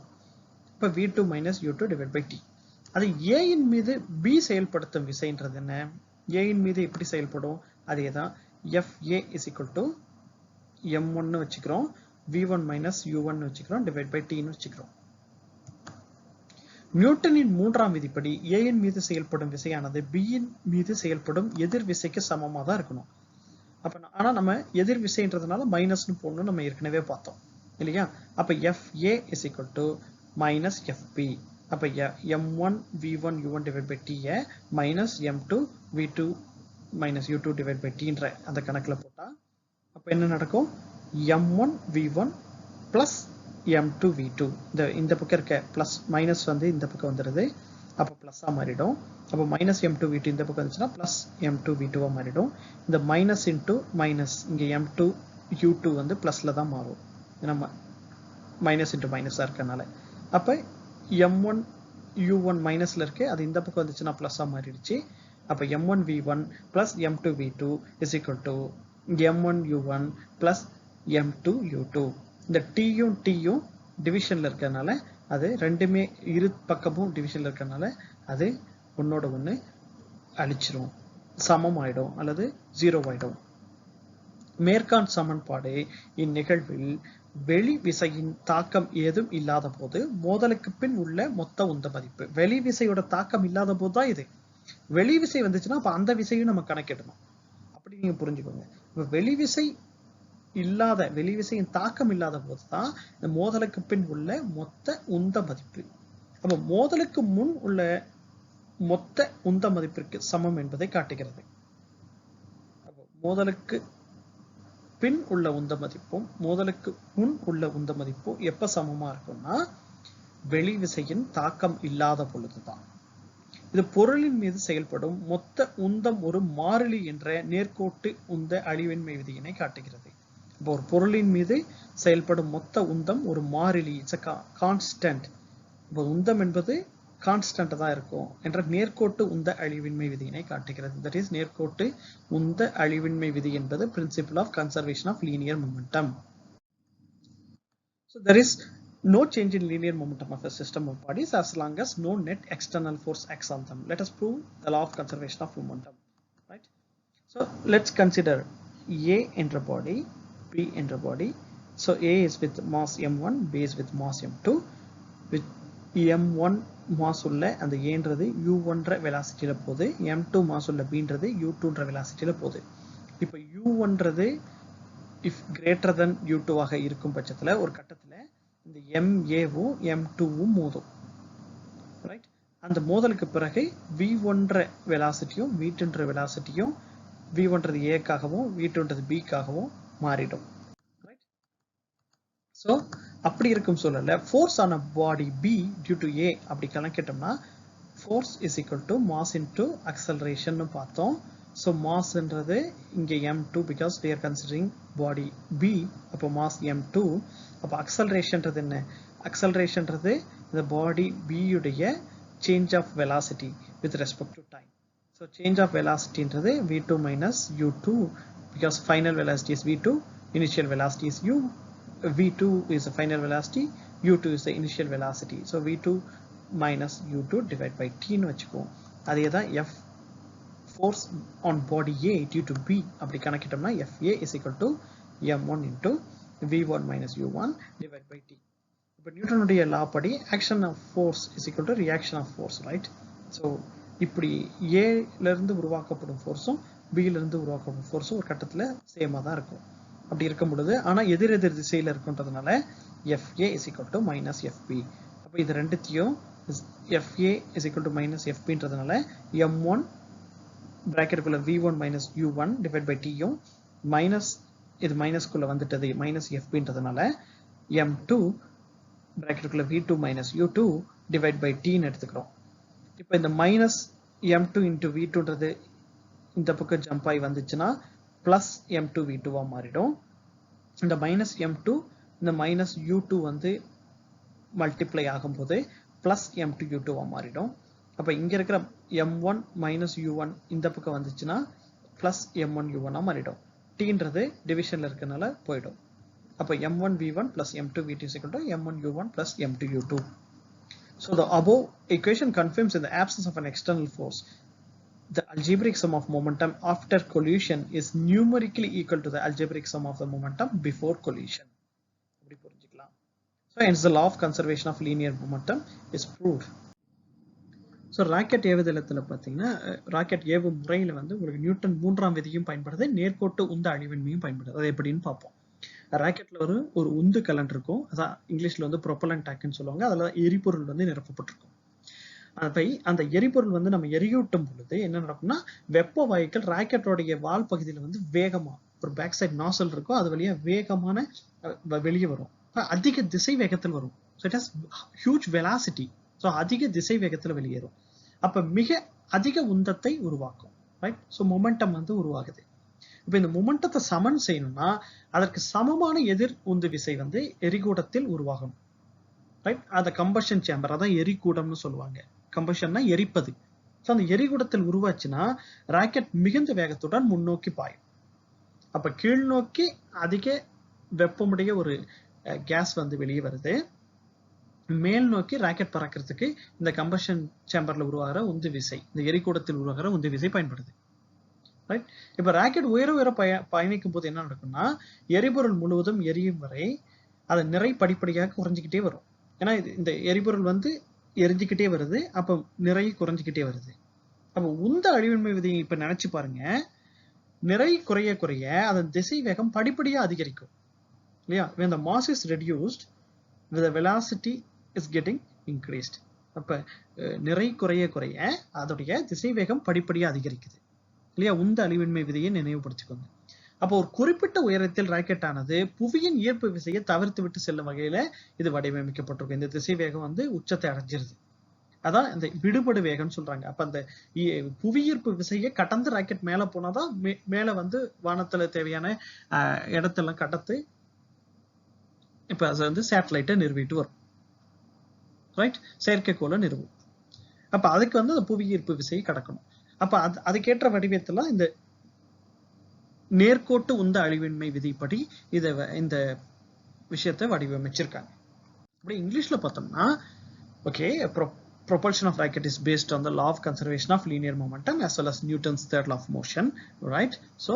இப்ப V2 minus U2 divide by T. அது A இன் மீது B செயல்படுத்தும் விசைன்றது என்ன? A இன் மீது எப்படி செயல்படும்? அதேதான் FA is equal to M1 வச்சுக்கிறோம், V1 minus U1 வச்சுக்கிறோம், divide by T வச்சுக்கிறோம். நியூட்டனின் மூன்றாம் விதிப்படி A இன் மீது செயல்படும் விசையானது B இன் மீது செயல்படும் எதிர் விசைக்கு சமமா தான் இருக்கணும். ஆனா நம்ம எதிர் விசைன்றதுனால மைனஸ்னு போடணும், நம்ம ஏற்கனவே பார்த்தோம் இல்லையா? அப்ப FA is equal to minus FB. அப்ப M1 V1 U1 divide by T minus M2 V2 minus U2 divide by T ன்ற அந்த கணக்குல போட்டா அப்ப என்ன நடக்கும்? M1 V1 plus M2 V2. இந்த பக்கம் இருக்க பிளஸ் மைனஸ் வந்து இந்த பக்கம் வந்துடுது, அப்ப பிளஸ்ஸா மாறிடும். அப்ப மைனஸ் M2 V2 இந்த பக்கம் வந்துச்சுன்னா பிளஸ் M2 V2 மாறிடும். இந்த மைனஸ் இன்டூ மைனஸ் இங்க M2 U2 வந்து பிளஸ்ல தான் மாறும், நம்ம மைனஸ் இன்டூ மைனஸா இருக்கனால. அப்ப M1 U1 மைனஸ்ல இருக்கு, அது இந்த பக்கம் வந்துச்சுன்னா பிளஸ்ஸா மாறிடுச்சு. அப்ப M1 V1 plus M2 V2 is equal to M1 U1 plus M2 U2. இந்த T-யும் T-யும் டிவிஷன்ல இருக்கனால அது ரெண்டுமே இரு பக்கமும் டிவிஷன்ல இருக்கனால அது ஒன்னோட ஒண்ணு அழிச்சிரும், சமம் ஆயிடும் அல்லது 0 ஆயிடும். மேற்காண் சமன்பாடு இந்நிகழ்வில் வெளி விசையின் தாக்கம் ஏதும் இல்லாத போது மோதலுக்கு பின் உள்ள மொத்த உந்த மதிப்பு. வெளி விசையோட தாக்கம் இல்லாத போதுதான் இது. வெளி விசை வந்துச்சுன்னா அப்ப அந்த விசையும் நம்ம கணக்கிடணும். அப்படி நீங்க புரிஞ்சுக்கோங்க. வெளி விசை இல்லாத, வெளி விசையின் தாக்கம் இல்லாத போதுதான் இந்த மோதலுக்கு பின் உள்ள மொத்த உந்த மதிப்பு. அப்ப மோதலுக்கு முன் உள்ள மொத்த உந்த மதிப்பிற்கு சமம் என்பதை காட்டுகிறது. மோதலுக்கு பின் உள்ள உந்த மதிப்பும் மோதலுக்கு முன் உள்ள உந்த மதிப்பும் எப்ப சமமா இருக்கும்னா வெளி விசையின் தாக்கம் இல்லாத பொழுதுதான். இது பொருளின் மீது செயல்படும் மொத்த உந்தம் ஒரு மாறிலி என்ற நேர்கோட்டு உந்த அழிவின்மை விதியினை காட்டுகிறது. இப்போ ஒரு பொருளின் மீது செயல்படும் மொத்த உந்தம் ஒரு மாறிலி, இட்ஸ் a கான்ஸ்டன்ட். இப்போ உந்தம் என்பது கான்ஸ்டன்ட் தான் இருக்கும் என்ற நேர்கோட்டு உந்த அழிவின்மை விதியினை காட்டுகிறது. தட் இஸ் நேர்கோட்டு உந்த அழிவின்மை விதி என்பது principle of conservation of linear momentum. So there is no change in linear momentum of a system of bodies as long as no net external force acts on them. Let us prove the law of conservation of momentum. Right? So let's consider A என்ற body, B என்ற body. So A is with mass M1, B is with mass M2. With M1 mass உள்ள அந்த A ன்றது U1 ன்ற velocity ல போகுது, M2 mass உள்ள B ன்றது U2 ன்ற velocity ல போகுது. இப்போ U1 ன்றது if greater than U2 ஆக இருக்கும் பட்சத்துல ஒரு கட்டத்துல இந்த MAவும் M2வும் மோதும். ரைட்? அந்த மோதலுக்கு பிறகு V1 ன்ற வெலாசிட்டியும் V2 ன்ற வெலாசிட்டியும் V1 ன்றது A க்காகவும் V2 ன்றது B க்காகவும் மாறிடும். ரைட்? சோ அப்படி இருக்கும் சூழல்ல force on a body B due to A அப்படி கணக்கிட்டோம்னா force is equal to mass into acceleration னு பார்த்தோம். So mass ன்றது இங்க M2 because we are considering body B, அப்போ mass M2. அப்போ acceleration ன்றது என்ன? acceleration ன்றது the body B உடைய change of velocity with respect to time. So change of velocity ன்றது V2 minus U2 because final velocity is v2, initial velocity is u, v2 is the final velocity, u2 is the initial velocity. So v2 minus u2 divided by t னு வச்சுக்குவோம். அதே தான் f force on body A due to B அப்படி கணக்கிட்டோம்னா FA is equal to m1 into v1 minus u1 divided by t. இப்போ நியூட்டனுடைய லா படி action of force is equal to reaction of force, right? So இப்படி A ல இருந்து உருவாக்கப்படும் ஃபோர்ஸும் B ல இருந்து உருவாக்கப்படும் ஃபோர்ஸும் ஒரு கட்டத்துல சேமா தான் இருக்கும். அப்படி இருக்கும் பொழுது ஆனா எதிரெதிர் திசையில இருக்குன்றதுனால FA is equal to minus FB. அப்ப இது ரெண்டுத்தையும் FA is equal to minus FBன்றதுனால m1 bracket குள்ள v1 minus u1 divided by t யும் minus இது minus குள்ள வந்துட்டது minus FBன்றதுனால m2 bracket குள்ள v2 minus u2 divided by t ன்னு எடுத்துக்கிறோம். இப்போ இந்த minus m2 into v2ன்றது இந்த பக்கம் ஜம்ப் ஆகி வந்துச்சுன்னா plus m2 v2 வா மாறிடும். இந்த minus m2 இந்த minus u2 வந்து மல்டிப்ளை ஆகும்போது plus m2 u2 வா மாறிடும். அப்ப இங்க இருக்கிற m1 minus u1 இந்த பக்கம் வந்துச்சுன்னா plus m1 u1 ஆ மாறிடும். tன்றது டிவிஷன்ல இருக்கனால போய்டும். அப்ப m1 v1 plus m2 v2 is equal to m1 u1 plus m2 u2. So the above equation confirms in the absence of an external force, the algebraic sum of momentum after collision is numerically equal to the algebraic sum of the momentum before collision. அப்படி புரிஞ்சுக்கலாம். So hence the law of conservation of linear momentum is proved. So rocket ஏவுதளத்துல பாத்தீங்கன்னா rocket ஏவும் முறையில வந்து உங்களுக்கு Newton மூன்றாம் விதியும் பயன்படுது, நேர்கோட்டு உந்த அழிவின்மையும் பயன்படுது. அது எப்படின்னு பார்ப்போம். ராக்கெட்ல ஒரு உந்து கலன் இருக்கும், அதான் இங்கிலீஷ்ல வந்து ப்ரொப்பலன்ட் டேங்க்னு சொல்லுவாங்க. அதுல எரிபொருள் வந்து நிரப்பப்பட்டிருக்கும். அந்த எரிபொருள் வந்து நம்ம எரியூட்டும் பொழுது என்ன நடக்கும்னா வெப்ப வாயுக்கள் ராக்கெட்டோடைய வால் பகுதியில வந்து வேகமா ஒரு பேக் சைட் நாசல் இருக்கும், அது வழியா வேகமான வெளியே வரும். அதிக திசை வேகத்தில் வரும். So it has huge velocity. So அதிக திசை வேகத்துல வெளியேறும். அப்ப மிக அதிக உந்தத்தை உருவாக்கும், ரைட்? ஸோ மொமெண்டம் வந்து உருவாகுது. இப்ப இந்த மொமெண்டத்தை சமன் செய்யணும்னா அதற்கு சமமான எதிர் உந்து விசை வந்து எரிகூடத்தில் உருவாகும், ரைட்? அந்த கம்பஷன் சேம்பர், அதான் எரிகூடம்னு சொல்லுவாங்க. கம்பஷன்னா எரிப்பது. ஸோ அந்த எரிகூடத்தில் உருவாச்சுன்னா ராக்கெட் மிகுந்த வேகத்துடன் முன்னோக்கி பாயும். அப்ப கீழ் நோக்கி அதிக வெப்பமுடைய ஒரு கேஸ் வந்து வெளியே வருது. மேல் நோக்கி ராக்கெட் பறக்கிறதுக்கு இந்த கம்பஷன் சேம்பர்ல உருவாகிற உந்து விசை, இந்த எரிகூடத்தில் உருவாகிற உந்து விசை பயன்படுது, ரைட்? இப்ப ராக்கெட் உயர பயணிக்கும் போது என்ன நடக்கும்னா எரிபொருள் முழுவதும் எரியும் வரை அது நிறை படிப்படியாக குறைஞ்சிக்கிட்டே வரும். ஏன்னா இந்த எரிபொருள் வந்து எரிஞ்சுக்கிட்டே வருது, அப்ப நிறை குறைஞ்சிக்கிட்டே வருது. அப்ப உந்த அழிவின்மை விதியை இப்ப நினைச்சு பாருங்க. நிறை குறைய குறைய அதன் திசை வேகம் படிப்படியா அதிகரிக்கும் இல்லையா? When the mass is reduced, the velocity is getting increased. அப்ப நிறை குறைய குறைய அதோடைய திசை வேகம் படிப்படியா அதிகரிக்குது இல்லையா? உந்த அழிவின்மை விதியை நினைவுபடுத்திக்கோங்க. அப்போ ஒரு குறிப்பிட்ட உயரத்தில் ராக்கெட் ஆனது புவியின் ஈர்ப்பு விசையை தவிர்த்து விட்டு செல்லும் வகையில இது வடிவமைக்கப்பட்டிருக்கும். இந்த திசை வேகம் வந்து உச்சத்தை அடைஞ்சிருது. அதான் இந்த விடுபடு வேகம்னு சொல்றாங்க. அப்ப அந்த புவியீர்ப்பு விசையை கடந்து ராக்கெட் மேல போனாதான் மேல வந்து வானத்துல தேவையான இடத்தெல்லாம் கடத்து இப்ப அது வந்து சேட்டலைட்டை நிறுவிட்டு வரும், ரைட்? செயற்கைக்கோளை நிறுவும். அப்ப அதுக்கு வந்து அந்த புவியீர்ப்பு விசையை கடக்கணும். அப்ப அதுக்கேற்ற வடிவத்துல இந்த நேர்கோட்டு உந்த அழிவின்மை விதிப்படி இந்த விஷயத்தை வடிவமைச்சிருக்காங்க. அப்படி இங்கிலீஷ்ல பார்த்தோம்னா okay, propulsion of rocket is based on the law of conservation of linear momentum as well as Newton's third law of motion, right? So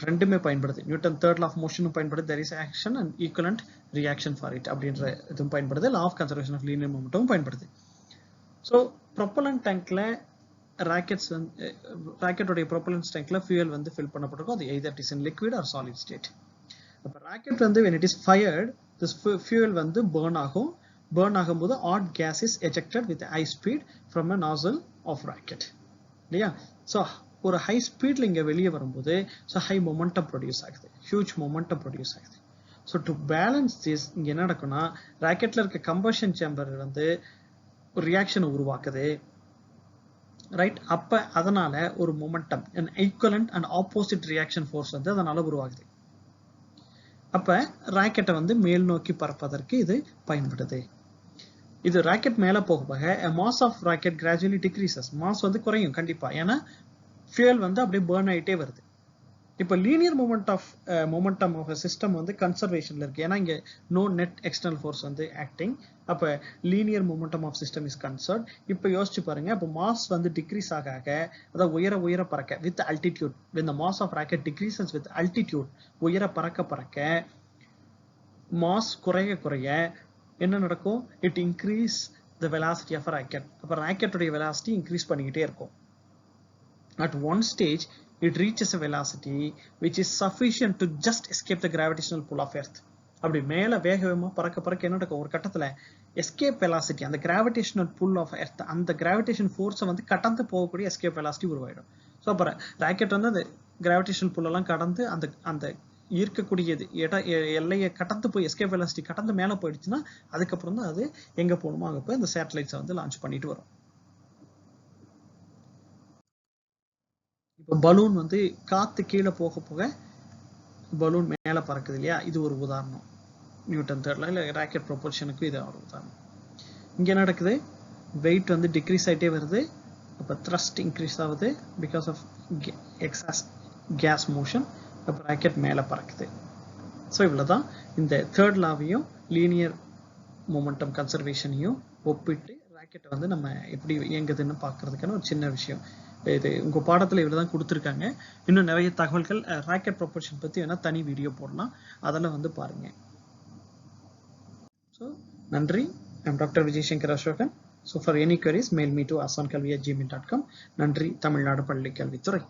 ரெண்டுமே பயன்படுது. Newton third law of motion பயன்படுது, there is action and equivalent reaction for it அப்படின்ற இதுவும் பயன்படுது, law of conservation of linear momentum பயன்படுது. So propellant tankல rockets வந்து ராக்கெட்டோடைய propellant tankல fuel வந்து fill பண்ணப்பட்டிருக்கும். அது either it is in liquid or solid state. அப்ப rocket வந்து when it is fired, this fuel வந்து burn ஆகும்போது hot gas is ejected with high speed from a nozzle of rocket இல்லையா? So ஒரு high ஸ்பீட்ல இங்க வெளியே வரும்போது ஸோ ஹை மொமெண்டம் ப்ரொடியூஸ் ஆகுது, ஹியூஜ் மொமெண்டம் ப்ரொடியூஸ் ஆகுது. ஸோ டு பேலன்ஸ் திஸ் இங்க என்ன நடக்கும்னா ராக்கெட்ல இருக்க கம்பஷன் சேம்பர் வந்து ஒரு ரியாக்ஷனை உருவாக்குது, ரைட்? அப்ப அதனால ஒரு momentum equivalent and opposite reaction force வந்து அதனால உருவாகுது. அப்ப ராக்கெட்டை வந்து மேல் நோக்கி பறப்பதற்கு இது பயன்படுது. இது ராக்கெட் மேல போக mass of rocket gradually decreases. Mass வந்து குறையும் கண்டிப்பா, ஏன்னா ஃபியூயல் வந்து அப்படியே பர்ன் ஆயிட்டே வருது இப்போ லீனியர் மொமெண்டம் ஆஃப் சிஸ்டம் வந்து கன்சர்வேஷன்ல இருக்கு. ஏன்னா இங்க நோ நெட் எக்ஸ்டர்னல் ஃபோர்ஸ் வந்து ஆக்டிங். அப்போ linear momentum of system is conserve. இப்போ யோசிச்சு பாருங்க, அப்போ மாஸ் வந்து டிக்ரீஸ் ஆக அதாவது உயர பறக்க with altitude, when the mass of rocket decreases with altitude, உயர பறக்க மாஸ் குறைய என்ன நடக்கும்? It increase the velocity of rocket. அப்போ ராக்கெட்டுடைய வெலாசிட்டி இன்க்ரீஸ் பண்ணிக்கிட்டே இருக்கும். At one stage, it reaches a velocity which is sufficient to just escape the gravitational pull of Earth. அப்படி மேல வேகமா பறக்க என்ன நடக்கும்? ஒரு கட்டத்துல எஸ்கேப் வெலாசிட்டி, அந்த கிராவிடேஷனல் புல் ஆஃப் எர்த், அந்த கிராவிடேஷன் ஃபோர்ஸை வந்து கடந்து போகக்கூடிய எஸ்கேப் வெலாசிட்டி உருவாயிடும். ஸோ அப்புறம் ராக்கெட் வந்து அந்த கிராவிடேஷனல் புல் எல்லாம் கடந்து அந்த இருக்கக்கூடியது எல்லையை கடந்து போய் எஸ்கேப் வெலாசிட்டி கடந்து மேலே போயிடுச்சுன்னா அதுக்கப்புறம் தான் அது எங்க போகணுமோ அங்கே போய் அந்த சேட்டலைட்ஸை வந்து லான்ச் பண்ணிட்டு வரும். இப்போ பலூன் வந்து காத்து கீழே போக பலூன் மேல பறக்குது இல்லையா? இது ஒரு உதாரணம். நியூட்டன் தேர்ட்ல இல்லை ராக்கெட் ப்ரொபல்ஷனுக்கு இது ஒரு உதாரணம். இங்க நடக்குது, வெயிட் வந்து டிக்ரீஸ் ஆகிட்டே வருது. அப்போ த்ரஸ்ட் இன்க்ரீஸ் ஆகுது because of exhaust gas motion. அப்போ ராக்கெட் மேலே பறக்குது. ஸோ இவ்வளோதான். இந்த தேர்ட் லாவையும் லீனியர் மொமெண்டம் கன்சர்வேஷனையும் ஒப்பிட்டு ராக்கெட்டை வந்து நம்ம எப்படி இயங்குதுன்னு பார்க்கறதுக்கான ஒரு சின்ன விஷயம் இது. உங்கள் பாடத்தில் இவ்வளோ தான் கொடுத்துருக்காங்க. இன்னும் நிறைய தகவல்கள் ராக்கெட் ப்ரொபல்ஷன் பற்றி வேணால் தனி வீடியோ போடலாம், அதெல்லாம் வந்து பாருங்கள். ஸோ நன்றி. I'm Dr. Vijayshankar Asokan. So for any queries, mail me to asankalvi@gmail.com. நன்றி. தமிழ்நாடு பள்ளி கல்வித்துறை.